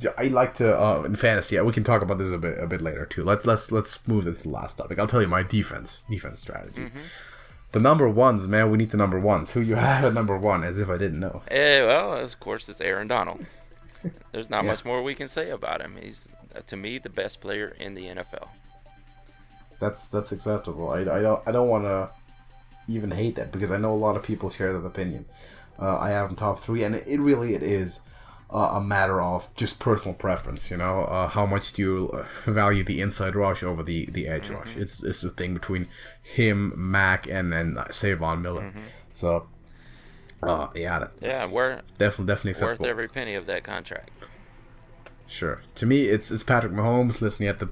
to in fantasy. We can talk about this a bit later too. Let's move it to the last topic. I'll tell you my defense strategy. Mm-hmm. The number ones, man. We need the number ones. Who you have at number one? As if I didn't know. Well, of course, it's Aaron Donald. There's not much more we can say about him. He's to me the best player in the NFL. That's acceptable. I don't want to even hate that because I know a lot of people share that opinion. I have him top 3, and it really is a matter of just personal preference. You know, how much do you value the inside rush over the edge rush? It's the thing between him, Mack, and then Savon Miller. Mm-hmm. So, we're definitely acceptable. Worth every penny of that contract. Sure. To me, it's Patrick Mahomes. Listening at the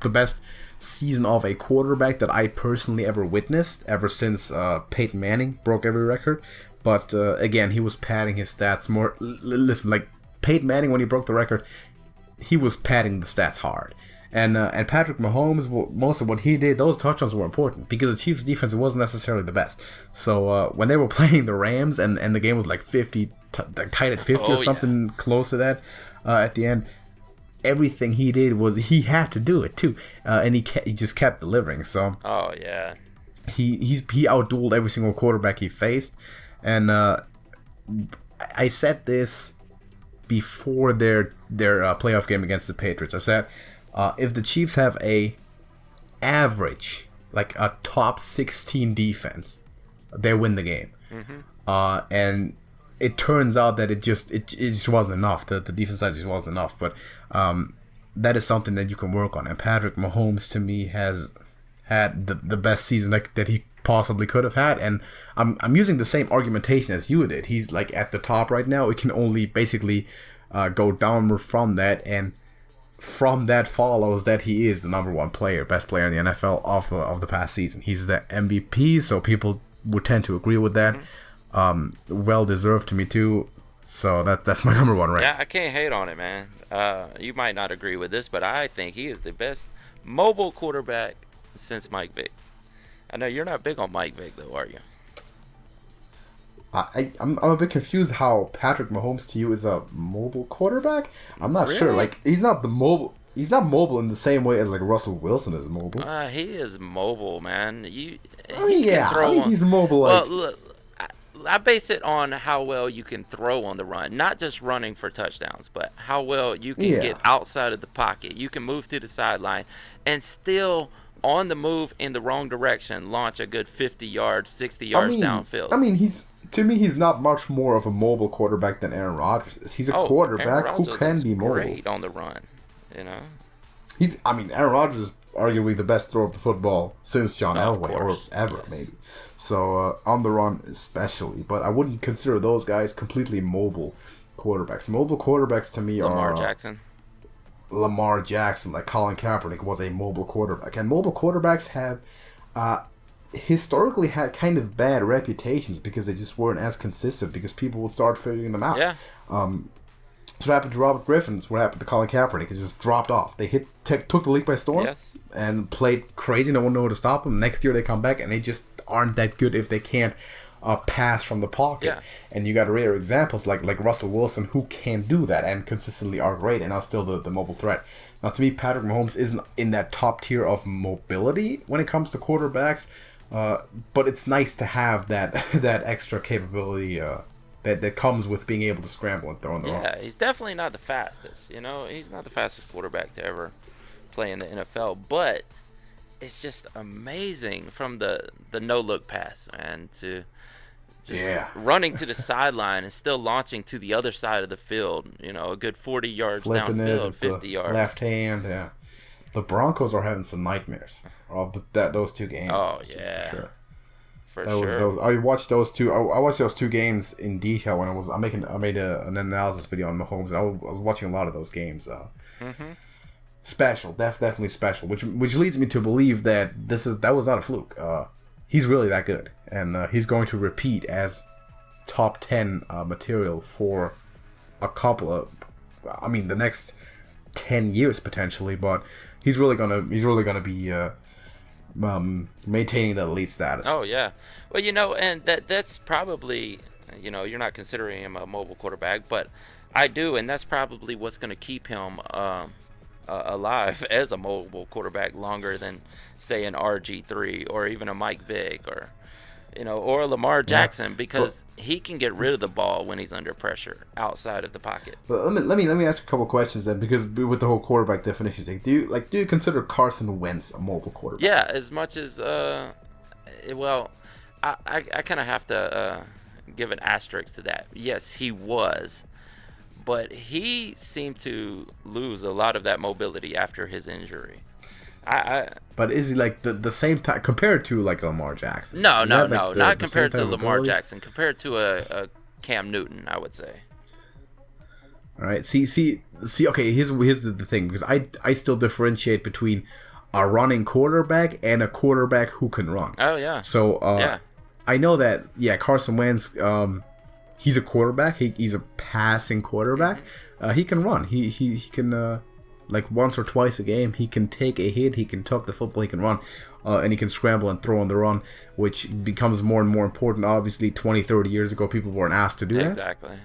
best season of a quarterback that I personally ever witnessed, ever since Peyton Manning broke every record. But again, he was padding his stats more. Listen, like Peyton Manning, when he broke the record, he was padding the stats hard. And Patrick Mahomes, most of what he did, those touchdowns were important because the Chiefs' defense wasn't necessarily the best. So when they were playing the Rams and the game was like 50, tied at 50 or something close to that at the end, everything he did was he had to do it too, and he just kept delivering. So he outdueled every single quarterback he faced. And I said this before their playoff game against the Patriots. I said, if the Chiefs have a average, like a top 16 defense, they win the game. Mm-hmm. And it turns out that it just wasn't enough. The defense side just wasn't enough. But that is something that you can work on. And Patrick Mahomes, to me, has had the best season that he possibly could have had, and I'm using the same argumentation as you did. He's like at the top right now. It can only basically go downward from that, and from that follows that he is the number one player, best player in the NFL of the past season. He's the MVP, so people would tend to agree with that. Well deserved to me too. So that's my number one, right? Yeah, I can't hate on it, man. You might not agree with this, but I think he is the best mobile quarterback since Mike Vick. I know you're not big on Mike Vick, though, are you? I'm a bit confused how Patrick Mahomes to you is a mobile quarterback. I'm not sure. Like he's not mobile in the same way as like Russell Wilson is mobile. He is mobile, man. He's mobile. Well, look, I base it on how well you can throw on the run, not just running for touchdowns, but how well you can get outside of the pocket. You can move to the sideline and still, on the move in the wrong direction, launch a good 50 yards, 60 yards downfield. I mean, he's not much more of a mobile quarterback than Aaron Rodgers is. He's a quarterback who can be mobile. Great on the run, you know. Aaron Rodgers is arguably the best thrower of the football since John Elway or ever, maybe. So on the run especially, but I wouldn't consider those guys completely mobile quarterbacks. Mobile quarterbacks to me are Lamar Jackson, like Colin Kaepernick was a mobile quarterback, and mobile quarterbacks have historically had kind of bad reputations because they just weren't as consistent because people would start figuring them out. So what happened to Robert Griffin's, what happened to Colin Kaepernick, it just dropped off. They took the league by storm and played crazy. No one knew how to stop them. Next year they come back and they just aren't that good if they can't pass from the pocket. And you got rare examples like Russell Wilson who can do that and consistently are great and are still the mobile threat. Now to me, Patrick Mahomes isn't in that top tier of mobility when it comes to quarterbacks, but it's nice to have that extra capability that comes with being able to scramble and throw in the rock. Yeah, he's definitely not the fastest. You know, he's not the fastest quarterback to ever play in the NFL, but it's just amazing from the no-look pass, man, to just running to the sideline and still launching to the other side of the field, you know, a good 40 yards downfield, 50 yards. Left hand, The Broncos are having some nightmares of those two games. Oh, yeah. For sure. I watched those two. I watched those two games in detail when I made an analysis video on Mahomes. I was watching a lot of those games. Special, definitely special. Which leads me to believe that that was not a fluke. He's really that good, and he's going to repeat as top 10 material for a couple of, the next 10 years potentially. But he's really gonna be maintaining that elite status. Oh yeah, well and that's probably you're not considering him a mobile quarterback, but I do, and that's probably what's going to keep him alive as a mobile quarterback longer than say an RG3 or even a Mike Vick or Lamar Jackson, because he can get rid of the ball when he's under pressure outside of the pocket. But let me ask a couple questions then, because with the whole quarterback definition thing, do you consider Carson Wentz a mobile quarterback? Yeah, as much as I kind of have to give an asterisk to that. Yes, he was, but he seemed to lose a lot of that mobility after his injury. But is he like the same type compared to like Lamar Jackson? No, not compared to Lamar Jackson. Compared to a Cam Newton, I would say. All right. See. Okay, here's the thing, because I still differentiate between a running quarterback and a quarterback who can run. Oh yeah. So I know that Carson Wentz, he's a quarterback. He's a passing quarterback. He can run. He can. Like once or twice a game, he can take a hit, he can tuck the football, he can run, and he can scramble and throw on the run, which becomes more and more important. Obviously, 20, 30 years ago, people weren't asked to do that. Exactly.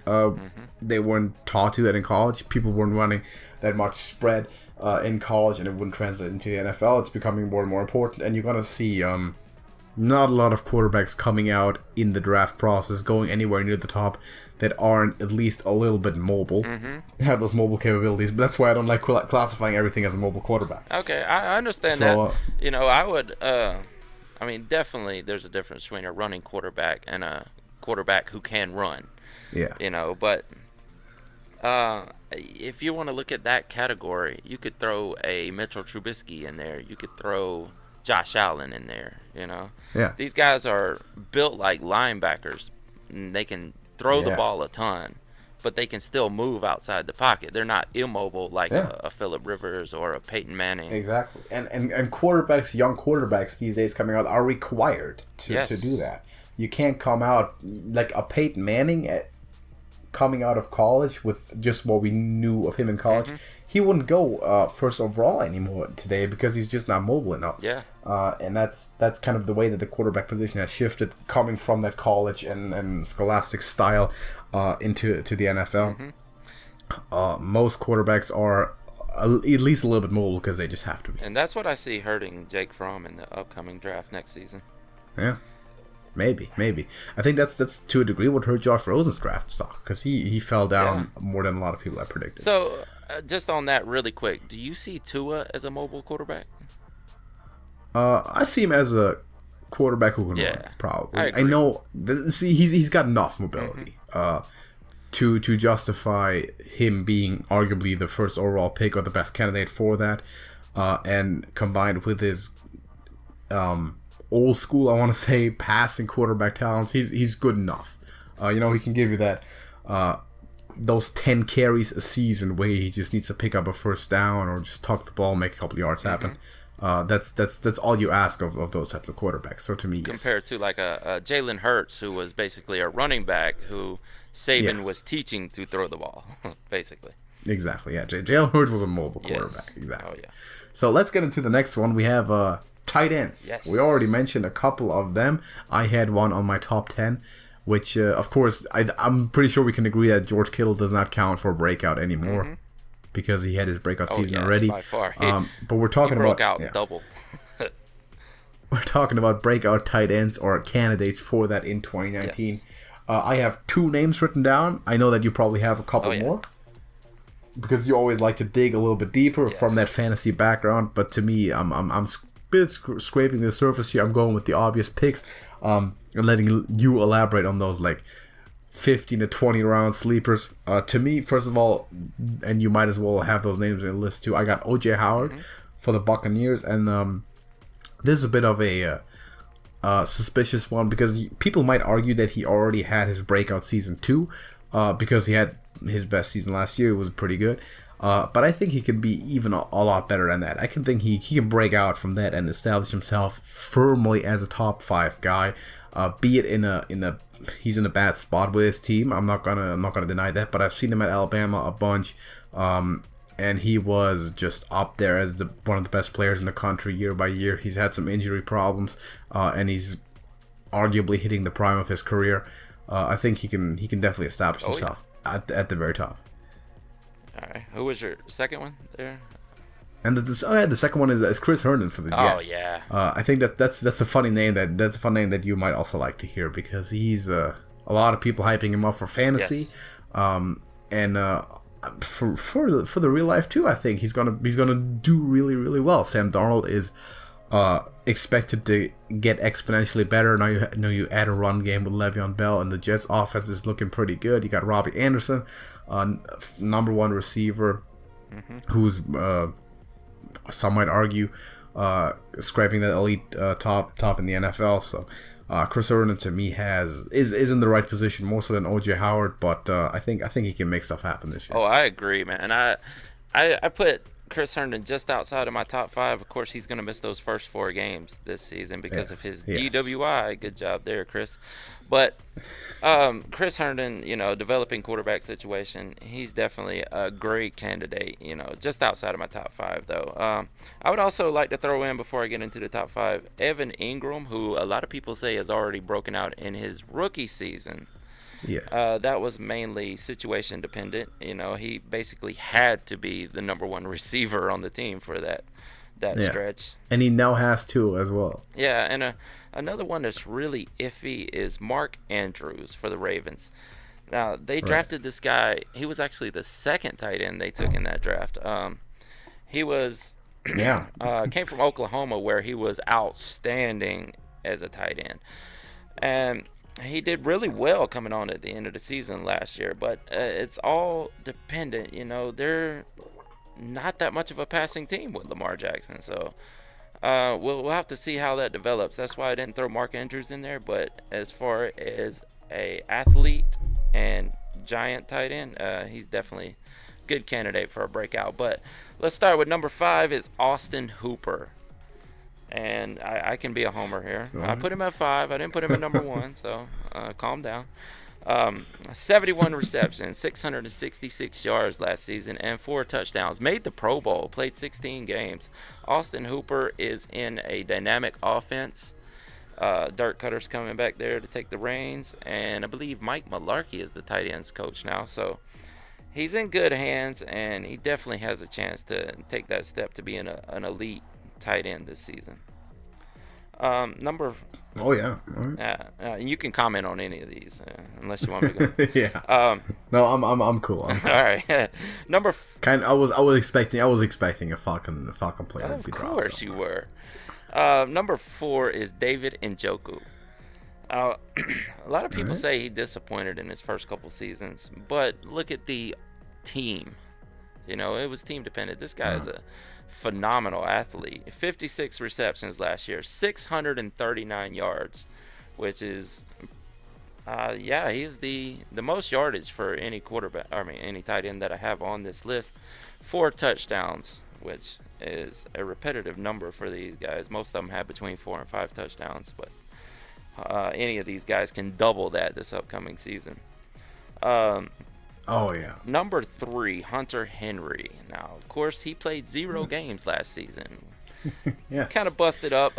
They weren't taught to that in college. People weren't running that much spread in college, and it wouldn't translate into the NFL. It's becoming more and more important, and you're going to see not a lot of quarterbacks coming out in the draft process, going anywhere near the top, that aren't at least a little bit mobile, have those mobile capabilities. But that's why I don't like classifying everything as a mobile quarterback. Okay, I understand that. I would, definitely there's a difference between a running quarterback and a quarterback who can run. Yeah. But if you want to look at that category, you could throw a Mitchell Trubisky in there. You could throw Josh Allen in there, Yeah. These guys are built like linebackers. And they can throw the ball a ton, but they can still move outside the pocket. They're not immobile like a Phillip Rivers or a Peyton Manning. Exactly. And quarterbacks, young quarterbacks these days coming out are required to do that. You can't come out like a Peyton Manning coming out of college with just what we knew of him in college. He wouldn't go first overall anymore today because he's just not mobile enough. Yeah. And that's kind of the way that the quarterback position has shifted, coming from that college and scholastic style into the NFL. Most quarterbacks are at least a little bit mobile because they just have to be. And that's what I see hurting Jake Fromm in the upcoming draft next season. Yeah. Maybe. I think that's to a degree what hurt Josh Rosen's draft stock, because he fell down more than a lot of people had predicted. So, just on that really quick, do you see Tua as a mobile quarterback? I see him as a quarterback who can run, probably. I know. He's got enough mobility to justify him being arguably the first overall pick or the best candidate for that, and combined with his old school, I want to say, passing quarterback talents, he's good enough. He can give you that those 10 carries a season where he just needs to pick up a first down or just tuck the ball, make a couple of yards happen. That's all you ask of those types of quarterbacks. So to me, compared to like a Jalen Hurts, who was basically a running back who Saban was teaching to throw the ball, basically. Exactly. Yeah, Jalen Hurts was a mobile quarterback. Exactly. Oh yeah. So let's get into the next one. We have tight ends. Yes. We already mentioned a couple of them. I had one on my top 10, which, of course, I'm pretty sure we can agree that George Kittle does not count for breakout anymore because he had his breakout season already. By far. But we're talking he broke about out double. We're talking about breakout tight ends or candidates for that in 2019. Yes. I have 2 names written down. I know that you probably have a couple more, because you always like to dig a little bit deeper from that fantasy background. But to me, I'm scraping the surface here. I'm going with the obvious picks, and letting you elaborate on those like 15 to 20 round sleepers. To me, first of all, and you might as well have those names in the list too, I got O.J. Howard for the Buccaneers, and this is a bit of a suspicious one, because people might argue that he already had his breakout season too, because he had his best season last year. It was pretty good. But I think he can be even a lot better than that. I can think he can break out from that and establish himself firmly as a top 5 guy. Be it he's in a bad spot with his team. I'm not gonna deny that. But I've seen him at Alabama a bunch, and and he was just up there as one of the best players in the country year by year. He's had some injury problems, and he's arguably hitting the prime of his career. I think he can definitely establish himself at the very top. All right. Who was your second one there? And the second one is Chris Herndon for the Jets. Oh yeah. I think that's a funny name that's a fun name that you might also like to hear, because he's a lot of people hyping him up for fantasy, and for the real life too. I think he's gonna do really, really well. Sam Darnold is expected to get exponentially better. Now you add a run game with Le'Veon Bell, and the Jets offense is looking pretty good. You got Robbie Anderson, number one receiver, who's some might argue scraping that elite top in the NFL. So Chris Herndon to me is in the right position more so than OJ Howard, but I think he can make stuff happen this year. Oh, I agree, man. I put Chris Herndon just outside of my top 5. Of course, he's going to miss those first 4 games this season because of his DWI. Good job there, Chris. But Chris Herndon, developing quarterback situation, he's definitely a great candidate, just outside of my top 5, though. I would also like to throw in, before I get into the top 5, Evan Ingram, who a lot of people say has already broken out in his rookie season. Yeah. That was mainly situation dependent. He basically had to be the number 1 receiver on the team for that stretch. And he now has 2 as well. Yeah, and another one that's really iffy is Mark Andrews for the Ravens. Now, they drafted this guy. He was actually the second tight end they took in that draft. He was came from Oklahoma, where he was outstanding as a tight end. And he did really well coming on at the end of the season last year, but it's all dependent. They're not that much of a passing team with Lamar Jackson, so we'll have to see how that develops. That's why I didn't throw Mark Andrews in there. But as far as a athlete and giant tight end, he's definitely a good candidate for a breakout. But let's start with number 5 is Austin Hooper. And I can be a homer here. I put him at 5. I didn't put him at number 1, so calm down. 71 receptions, 666 yards last season, and 4 touchdowns. Made the Pro Bowl, played 16 games. Austin Hooper is in a dynamic offense. Dirk Cutter's coming back there to take the reins, and I believe Mike Mularkey is the tight ends coach now. So he's in good hands, and he definitely has a chance to take that step to being an elite tight end this season. And you can comment on any of these unless you want me to go. No, I'm cool. All right. I was expecting a Falcon player to be dropped. Of course you were. Number 4 is David Njoku. A lot of people say he disappointed in his first couple seasons, but look at the team. It was team dependent. This guy is a phenomenal athlete. 56 receptions last year, 639 yards, which is he's the most yardage for any any tight end that I have on this list. 4 touchdowns, which is a repetitive number for these guys. Most of them have between 4 and 5 touchdowns, but any of these guys can double that this upcoming season. Number 3, Hunter Henry. Now, of course, he played 0 games last season. Yes. Kind of busted up.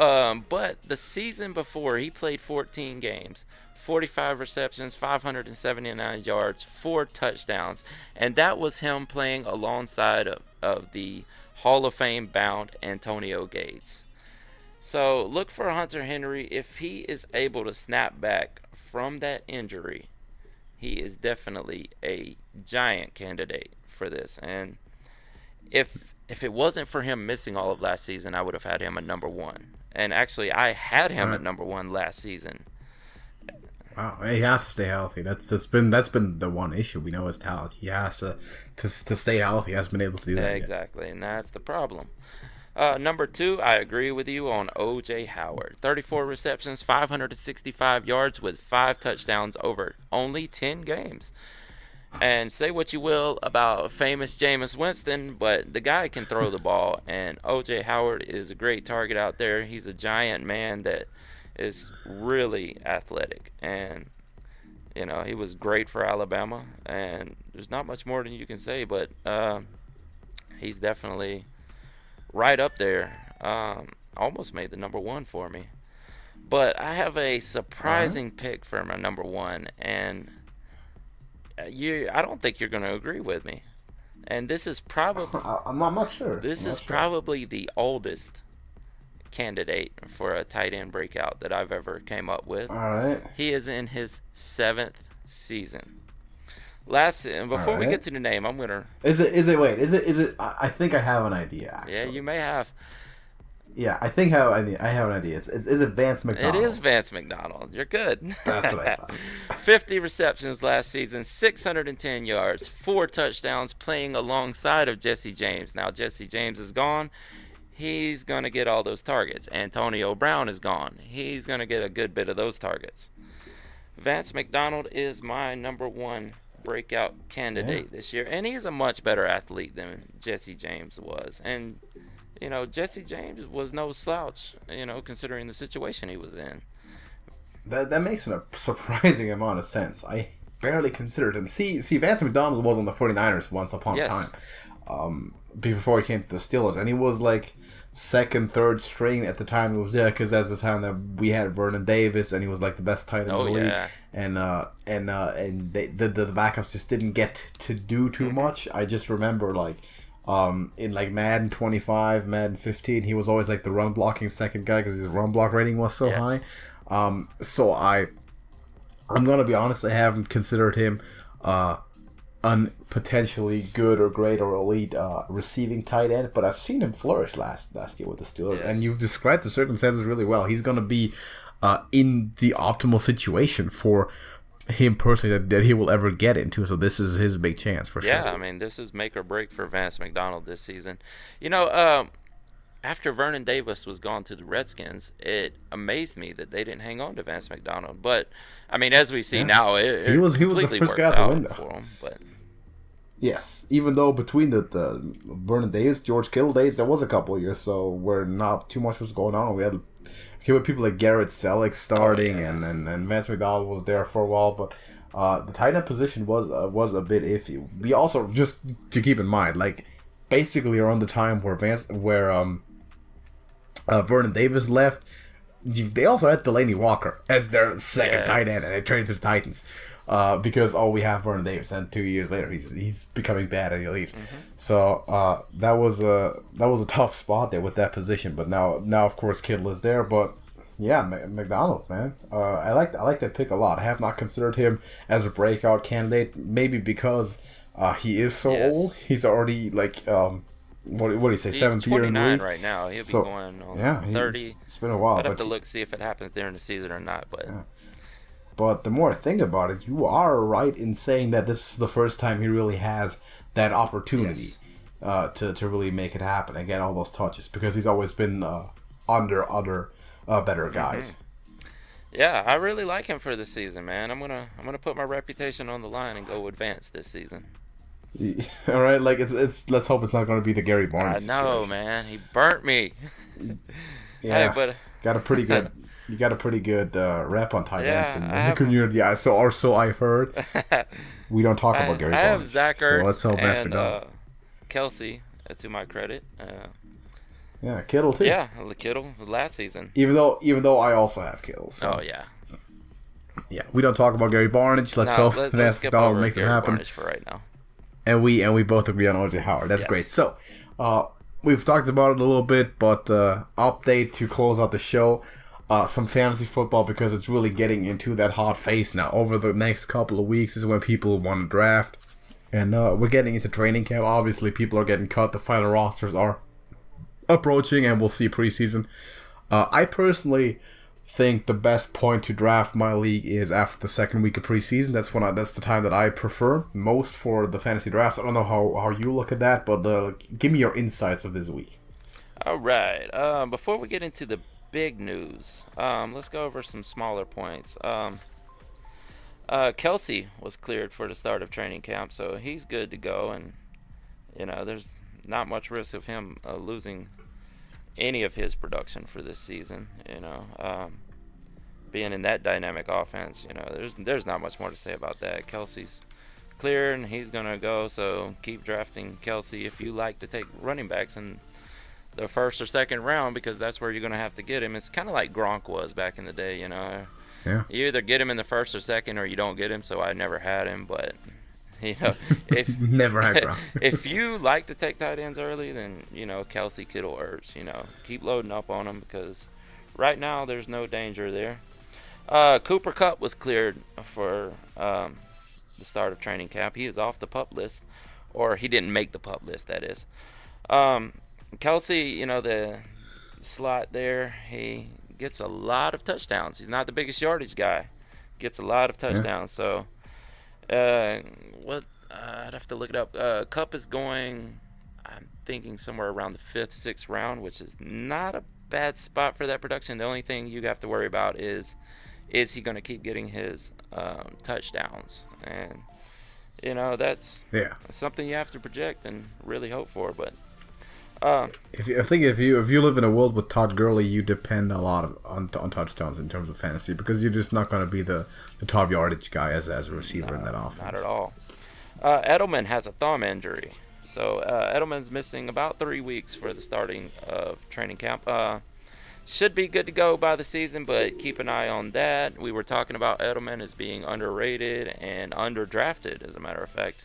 But the season before, he played 14 games, 45 receptions, 579 yards, 4 touchdowns. And that was him playing alongside of the Hall of Fame bound Antonio Gates. So look for Hunter Henry. If he is able to snap back from that injury, he is definitely a giant candidate for this. And if it wasn't for him missing all of last season, I would have had him at number 1. And actually, I had him at number 1 last season. Wow, he has to stay healthy. That's been the one issue. We know his talent. He has to stay healthy. He hasn't been able to do that exactly, and that's the problem. Number 2, I agree with you on OJ Howard. 34 receptions, 565 yards with 5 touchdowns over only 10 games. And say what you will about famous Jameis Winston, but the guy can throw the ball, and OJ Howard is a great target out there. He's a giant man that is really athletic, and he was great for Alabama, and there's not much more than you can say, but he's definitely right up there. Almost made the number one for me. But I have a All right. surprising pick for my number one, and I don't think you're going to agree with me. And I'm not sure. this I'm is not sure. probably the oldest candidate for a tight end breakout that I've ever came up with. All right. He is in his 7th season. All Before we right. get to the name, I'm gonna. Wait, is it, I think I have an idea, Yeah, actually. you may have. Yeah, I have an idea. Is it Vance It McDonald? is Vance McDonald. You're good. That's what I thought. 50 receptions last season, 610 yards, 4 touchdowns, playing alongside of Jesse James. Now Jesse James is gone. He's gonna get all those targets. Antonio Brown is gone. He's gonna get a good bit of those targets. Vance McDonald is my number one breakout Yeah. candidate this year, and he's a much better athlete than Jesse James was. And Jesse James was no slouch, considering the situation he was in. That makes a surprising amount of sense. I barely considered him. See, Vance McDonald was on the 49ers once upon a time. Yes. Before he came to the Steelers, and he was like second, third string at the time he was there, because that's the time that we had Vernon Davis, and he was like the best tight end in the league, Yeah. and the backups just didn't get to do too much. I just remember like in like Madden 25, Madden 15, he was always like the run blocking second guy because his run block rating was so high. So I'm gonna be honest, I haven't considered him potentially good or great or elite receiving tight end, but I've seen him flourish last year with the Steelers, Yes. and you've described the circumstances really well. He's gonna be in the optimal situation for him personally that he will ever get into. So this is his big chance for sure. Yeah, I mean, this is make or break for Vance McDonald this season. After Vernon Davis was gone to the Redskins, it amazed me that they didn't hang on to Vance McDonald. But I mean, as we see now, He was the completely first worked guy out the out window. for him. But Yes, even though between the Vernon Davis, George Kittle days, there was a couple of years so where not too much was going on. We had people like Garrett Selleck starting, and Vance McDonald was there for a while, but the tight end position was a bit iffy. We also, just to keep in mind, like basically around the time where Vernon Davis left, they also had Delaney Walker as their second tight end, and they traded to the Titans. Because we have Vernon Davis, and 2 years later he's becoming bad and he leaves. So that was a tough spot there with that position. But now of course Kittle is there. But yeah, McDonald, man, I like that pick a lot. I have not considered him as a breakout candidate, maybe because he is so old. He's already like what do you say, he's 7th year in the 29 league right now. He'll so, be going on yeah, 30. It's been a while. I'd have but to look see if it happens during the season or not. But But the more I think about it, you are right in saying that this is the first time he really has that opportunity to really make it happen and get all those touches, because he's always been under other better guys. yeah, I really like him for this season, man. I'm gonna put my reputation on the line and go advance this season. All right, like it's let's hope it's not going to be the Gary Barnes. I know, situation. man. He burnt me. Yeah, Hey, but got a pretty good. You got a pretty good rep on tight ends in the have- community. So I've heard. We don't talk about Gary I have Barnes. Zach So Ertz let's hope Vance and McDonald. Kelsey, to my credit. Yeah, Kittle too. Yeah, Kittle last season. Even though I also have Kittle. So. Oh yeah. Yeah, we don't talk about Gary Barnage. Let's hope let's Vance skip McDonald over makes it Gary happen. Barnage for right now. And we both agree on OJ Howard. That's Yes. great. So, we've talked about it a little bit, but update to close out the show. Some fantasy football, because it's really getting into that hot phase now. Over the next couple of weeks is when people want to draft. And we're getting into training camp. Obviously, people are getting cut. The final rosters are approaching, and we'll see preseason. I personally think the best point to draft my league is after the second week of preseason. That's the time that I prefer most for the fantasy drafts. I don't know how you look at that, but give me your insights of this week. All right. Before we get into the big news, let's go over some smaller points. Kelsey was cleared for the start of training camp, so he's good to go, and there's not much risk of him losing any of his production for this season. Being in that dynamic offense, there's not much more to say about that. Kelsey's clear and he's gonna go. So keep drafting Kelsey if you like to take running backs in the first or second round, because that's where you're gonna have to get him. It's kind of like Gronk was back in the day, you know. Yeah. You either get him in the first or second, or you don't get him. So I never had him, but you know, if Never had Gronk. if you like to take tight ends early, then you know Kelsey, Kittle, Ertz. You know, keep loading up on them because right now there's no danger there. Cooper Kupp was cleared for the start of training camp. He is off the PUP list, or he didn't make the PUP list. That is. Kelsey, you know, the slot there, he gets a lot of touchdowns. He's not the biggest yardage guy. Gets a lot of touchdowns. Yeah. So, I'd have to look it up. Kupp is going, I'm thinking somewhere around the 5th, 6th round, which is not a bad spot for that production. The only thing you have to worry about is he going to keep getting his touchdowns? And, you know, that's something you have to project and really hope for. But if you live in a world with Todd Gurley, you depend a lot on touchdowns in terms of fantasy, because you're just not going to be the top yardage guy as a receiver in that offense. Not at all. Edelman has a thumb injury, so Edelman's missing about 3 weeks for the starting of training camp. Should be good to go by the season, but keep an eye on that. We were talking about Edelman as being underrated and underdrafted, as a matter of fact.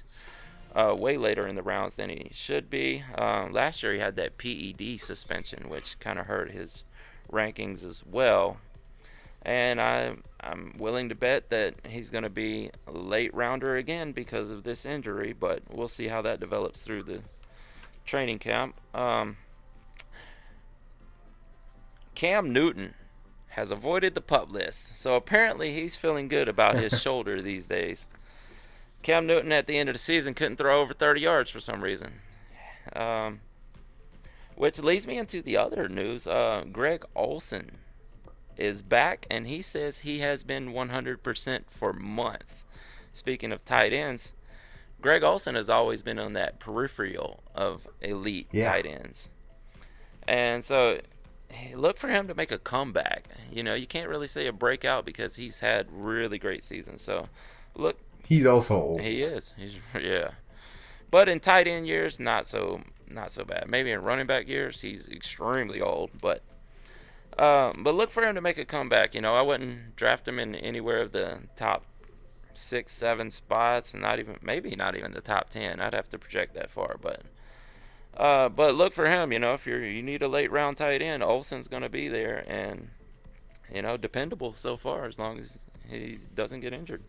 Way later in the rounds than he should be. Last year he had that PED suspension, which kind of hurt his rankings as well. And I'm willing to bet that he's going to be a late rounder again because of this injury, but we'll see how that develops through the training camp. Cam Newton has avoided the PUP list, so apparently he's feeling good about his shoulder these days. Cam Newton at the end of the season couldn't throw over 30 yards for some reason. Which leads me into the other news. Greg Olsen is back, and he says he has been 100% for months. Speaking of tight ends, Greg Olsen has always been on that peripheral of elite tight ends. And so look for him to make a comeback. You know, you can't really say a breakout because he's had really great seasons. So look. He's also old. He is. Yeah. But in tight end years, not so bad. Maybe in running back years, he's extremely old. But look for him to make a comeback. You know, I wouldn't draft him in anywhere of the top 6, 7 spots, and maybe not even the top 10. I'd have to project that far. But look for him. You know, if you need a late round tight end, Olsen's going to be there, and you know, dependable so far as long as he doesn't get injured.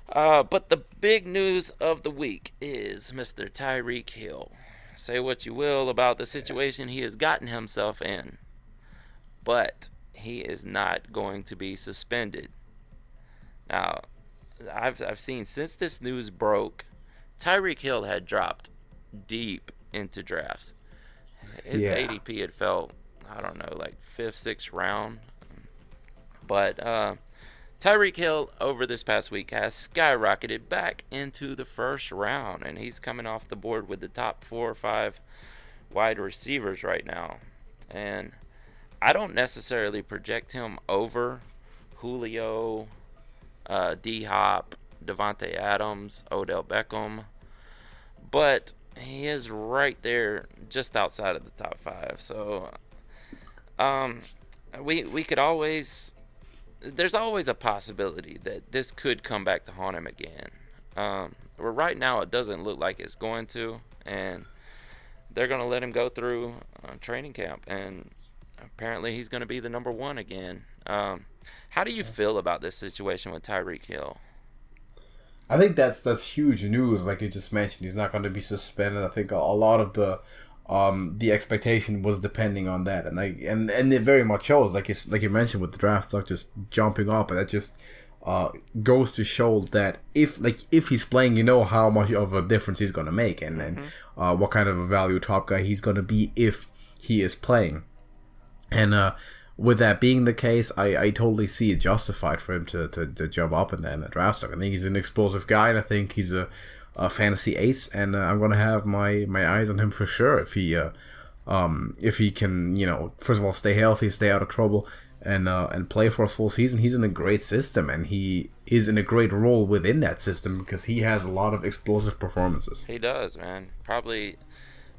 But the big news of the week is Mr. Tyreek Hill. Say what you will about the situation he has gotten himself in, but he is not going to be suspended. Now, I've seen since this news broke, Tyreek Hill had dropped deep into drafts. His ADP had felt, I don't know, like 5th, 6th round. But Tyreek Hill over this past week has skyrocketed back into the 1st round, and he's coming off the board with the top 4 or 5 wide receivers right now. And I don't necessarily project him over Julio, D-Hop, Devontae Adams, Odell Beckham, but he is right there just outside of the top 5. So we could always... There's always a possibility that this could come back to haunt him again. But right now it doesn't look like it's going to, and they're going to let him go through training camp, and apparently he's going to be the number 1 again. How do you feel about this situation with Tyreek Hill? I think that's huge news. Like you just mentioned, he's not going to be suspended. I think a lot of the expectation was depending on that, and it very much shows. Like you mentioned with the draft stock just jumping up, and that just goes to show that if he's playing, you know how much of a difference he's going to make, and what kind of a value top guy he's going to be if he is playing. And with that being the case, I totally see it justified for him to jump up in the draft stock. I think he's an explosive guy, and I think he's a fantasy ace, and I'm gonna have my eyes on him for sure if he can, you know, first of all, stay healthy, stay out of trouble, and play for a full season, he's in a great system, and he is in a great role within that system because he has a lot of explosive performances. He does, man. Probably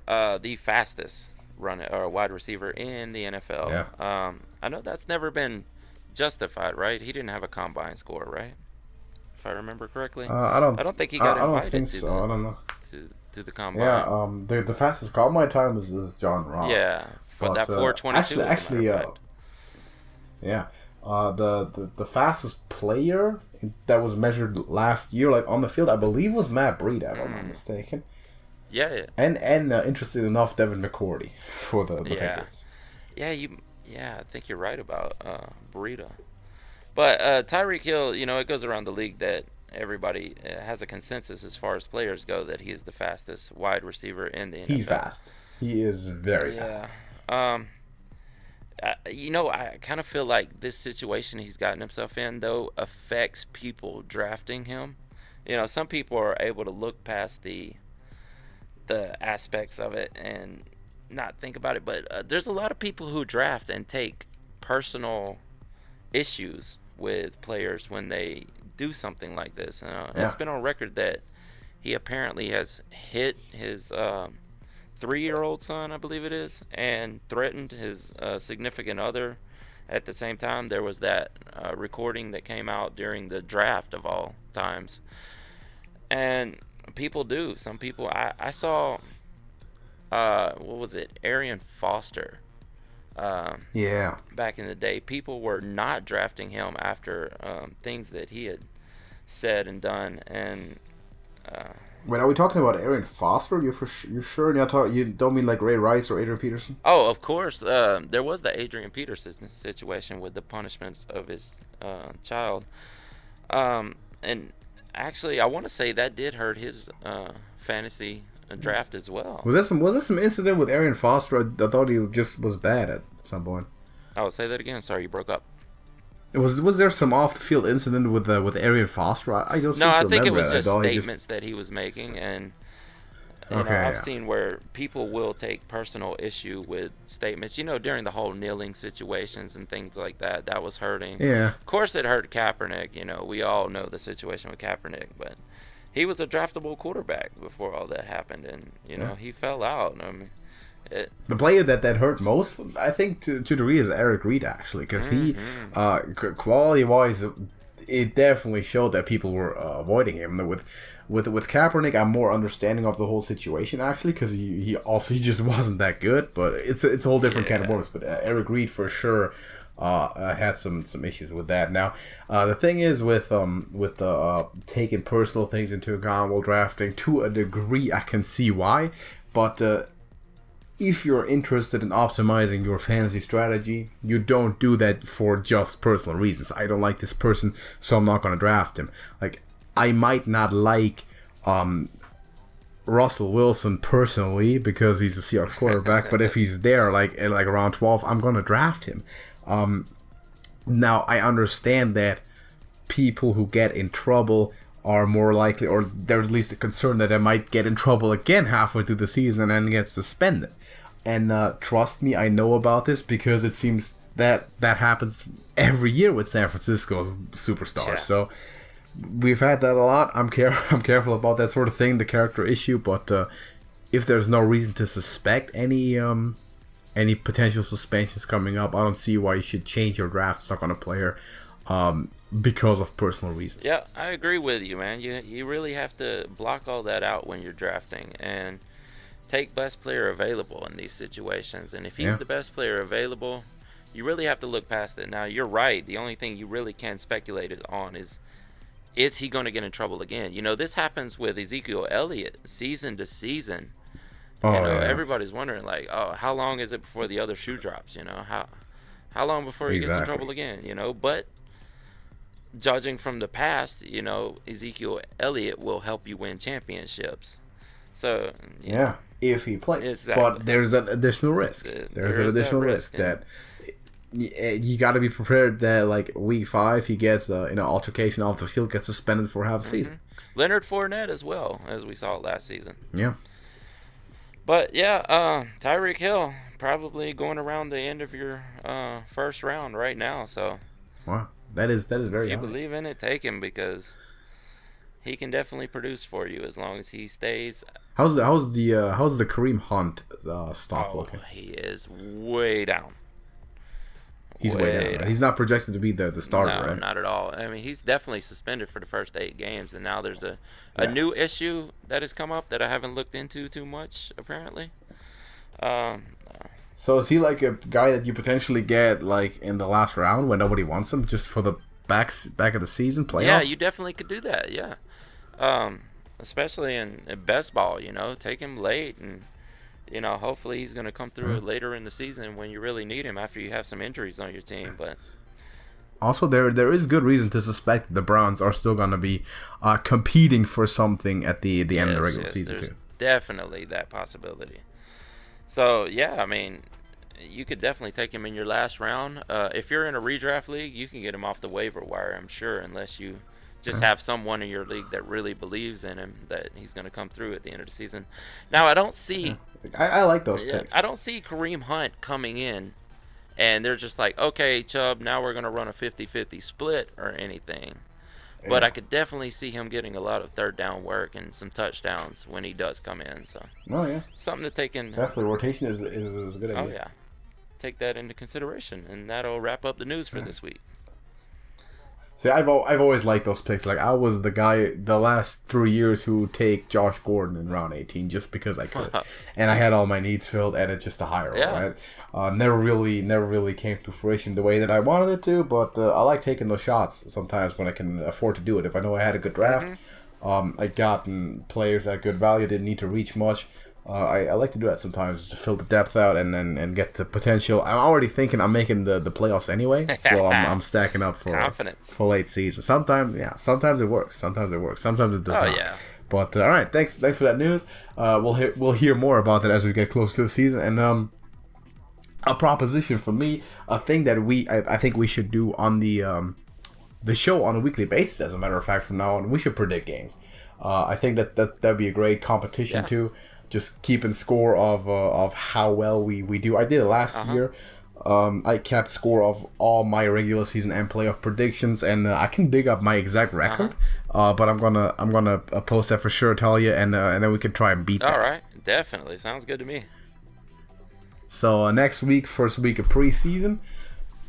the fastest runner or wide receiver in the NFL. Yeah. I know that's never been justified, right? He didn't have a combine score, right? If I remember correctly. I don't think he got I don't invited think to so. the, I don't know. to the combine. Yeah. The fastest combine time is John Ross. Yeah, for that 4:22. Actually, yeah. The fastest player that was measured last year, like on the field, I believe was Matt Breed, if I'm not mistaken. Yeah. And interestingly enough, Devin McCourty for the Patriots. Yeah, I think you're right about Burrito. But Tyreek Hill, it goes around the league that everybody has a consensus as far as players go that he is the fastest wide receiver in the NFL. He's fast. He is very fast. I kind of feel like this situation he's gotten himself in, though, affects people drafting him. Some people are able to look past the aspects of it and not think about it, but there's a lot of people who draft and take personal issues with players when they do something like this. It's been on record that he apparently has hit his 3-year-old son, I believe it is, and threatened his significant other at the same time. There was that recording that came out during the draft of all times. And people do. Some people, I saw, what was it, Arian Foster. Back in the day, people were not drafting him after things that he had said and done. And wait, are we talking about Arian Foster? You sure? You don't mean like Ray Rice or Adrian Peterson? Oh, of course. There was the Adrian Peterson situation with the punishments of his child. And actually, I want to say that did hurt his fantasy draft as well. Was there some incident with Arian Foster? I thought he just was bad at some point. Oh, say that again. Sorry, you broke up. Was there some off the field incident with Arian Foster? I don't. No, I think it was just statements that he was making, and I've seen where people will take personal issue with statements. During the whole kneeling situations and things like that, that was hurting. Yeah. Of course, it hurt Kaepernick. We all know the situation with Kaepernick, but he was a draftable quarterback before all that happened, and he fell out. I mean, the player that hurt most, I think, to degree is Eric Reed, actually, because he, quality-wise, it definitely showed that people were avoiding him. With Kaepernick, I'm more understanding of the whole situation, actually, because he just wasn't that good. But it's a whole different can of worms. But Eric Reed for sure had some issues with that. Now, the thing is with taking personal things into account while drafting, to a degree, I can see why, but. If you're interested in optimizing your fantasy strategy, you don't do that for just personal reasons. I don't like this person, so I'm not going to draft him. Like, I might not like Russell Wilson personally because he's a Seahawks quarterback, but if he's there, like around 12, I'm going to draft him. Now, I understand that people who get in trouble are more likely, or there's at least a concern that they might get in trouble again halfway through the season and then get suspended. And trust me, I know about this because it seems that happens every year with San Francisco's superstars. Yeah. So we've had that a lot. I'm careful about that sort of thing, the character issue. But if there's no reason to suspect any potential suspensions coming up, I don't see why you should change your draft stock on a player. Because of personal reasons. Yeah, I agree with you, man. You really have to block all that out when you're drafting and take best player available in these situations. And if he's the best player available, you really have to look past it. Now, you're right. The only thing you really can speculate on is he going to get in trouble again? This happens with Ezekiel Elliott season to season. Everybody's wondering, like, how long is it before the other shoe drops? How long before he gets in trouble again? But judging from the past, Ezekiel Elliott will help you win championships. So if he plays, exactly. But there's an additional risk. There's an additional risk that you got to be prepared that like week 5 he gets in an altercation off the field, gets suspended for half a season. Leonard Fournette as well, as we saw last season. Yeah. But yeah, Tyreek Hill probably going around the end of your first round right now. So Wow, that is if very you high. believe in it, take him because he can definitely produce for you as long as he stays. How's the Kareem Hunt stock Oh, looking? he is way down. He's way down, Way right? down. He's not projected to be the starter, No, right? not at all. I mean, he's definitely suspended for the first 8 games, and now there's a Yeah. new issue that has come up that I haven't looked into too much, apparently. Um, So is he like a guy that you potentially get like in the last round when nobody wants him, just for the back of the season yeah, playoffs? you definitely could do that, yeah. Um, Especially in best ball, take him late, and, hopefully he's going to come through later in the season when you really need him after you have some injuries on your team. But Also, there is good reason to suspect the Browns are still going to be competing for something at the end of the regular season there's too. definitely that possibility. So yeah, I mean, you could definitely take him in your last round. If you're in a redraft league, you can get him off the waiver wire, I'm sure, unless you just have someone in your league that really believes in him that he's going to come through at the end of the season. Now, I like those picks. I don't see Kareem Hunt coming in and they're just like, okay, Chubb, now we're going to run a 50-50 split or anything. But I could definitely see him getting a lot of third down work and some touchdowns when he does come in. So Oh yeah, something to take in. definitely rotation is a good idea. Oh yeah, take that into consideration, and that'll wrap up the news for this week. See, I've always liked those picks. Like I was the guy the last 3 years who would take Josh Gordon in round 18 just because I could, and I had all my needs filled, and it's just a higher one, right? Never really came to fruition the way that I wanted it to, but I like taking those shots sometimes when I can afford to do it. If I know I had a good draft, I gotten players at good value, didn't need to reach much. I like to do that sometimes to fill the depth out and get the potential. I'm already thinking I'm making the playoffs anyway, so I'm stacking up for Confidence. for late season. Sometimes it works. Sometimes it does not. Yeah. But all right, thanks for that news. We'll hear more about that as we get close to the season. And a proposition for me, a thing that I think we should do on the show on a weekly basis. As a matter of fact, from now on, we should predict games. I think that'd be a great competition too. Just keeping score of how well we do. I did it last year. I kept score of all my regular season and playoff predictions, and I can dig up my exact record. But I'm gonna post that for sure. Tell you, and then we can try and beat that. All right, definitely sounds good to me. So next week, first week of preseason.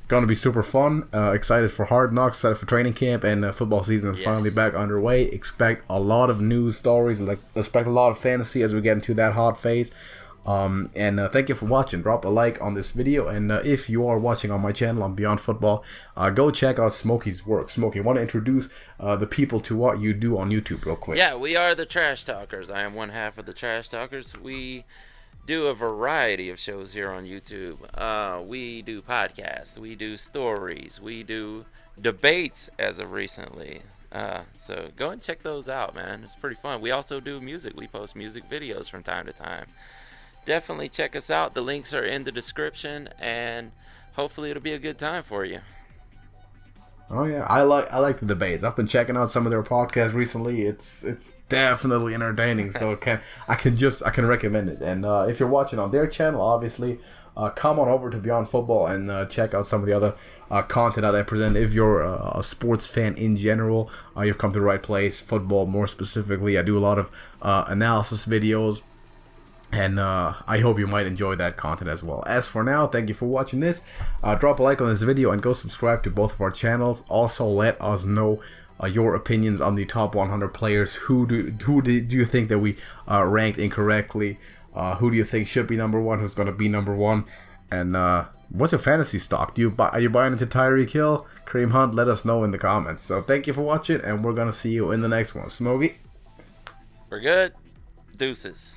Gonna be super fun. Excited for Hard Knocks, excited for training camp, and football season is finally back underway. Expect a lot of news stories, and expect a lot of fantasy as we get into that hot phase. And thank you for watching. Drop a like on this video, and if you are watching on my channel on Beyond Football, go check out Smokey's work. Smokey, want to introduce the people to what you do on YouTube real quick? Yeah, we are the Trash Talkers. I am one half of the Trash Talkers. We do a variety of shows here on YouTube. We do podcasts, we do stories, we do debates as of recently. So go and check those out, man. It's pretty fun. We also do music. We post music videos from time to time. Definitely check us out. The links are in the description, and hopefully it'll be a good time for you. Oh yeah, I like the debates. I've been checking out some of their podcasts recently. It's definitely entertaining. So I can recommend it. And if you're watching on their channel, obviously, come on over to Beyond Football and check out some of the other content that I present. If you're a sports fan in general, you've come to the right place. Football more specifically, I do a lot of analysis videos. And I hope you might enjoy that content as well. As for now, thank you for watching this. Drop a like on this video and go subscribe to both of our channels. Also, let us know your opinions on the top 100 players. Who do you think that we ranked incorrectly? Who do you think should be number one? Who's going to be number one? And what's your fantasy stock? Are you buying into Tyreek Hill, Kareem Hunt? Let us know in the comments. So thank you for watching, and we're going to see you in the next one. Smokey? We're good. Deuces.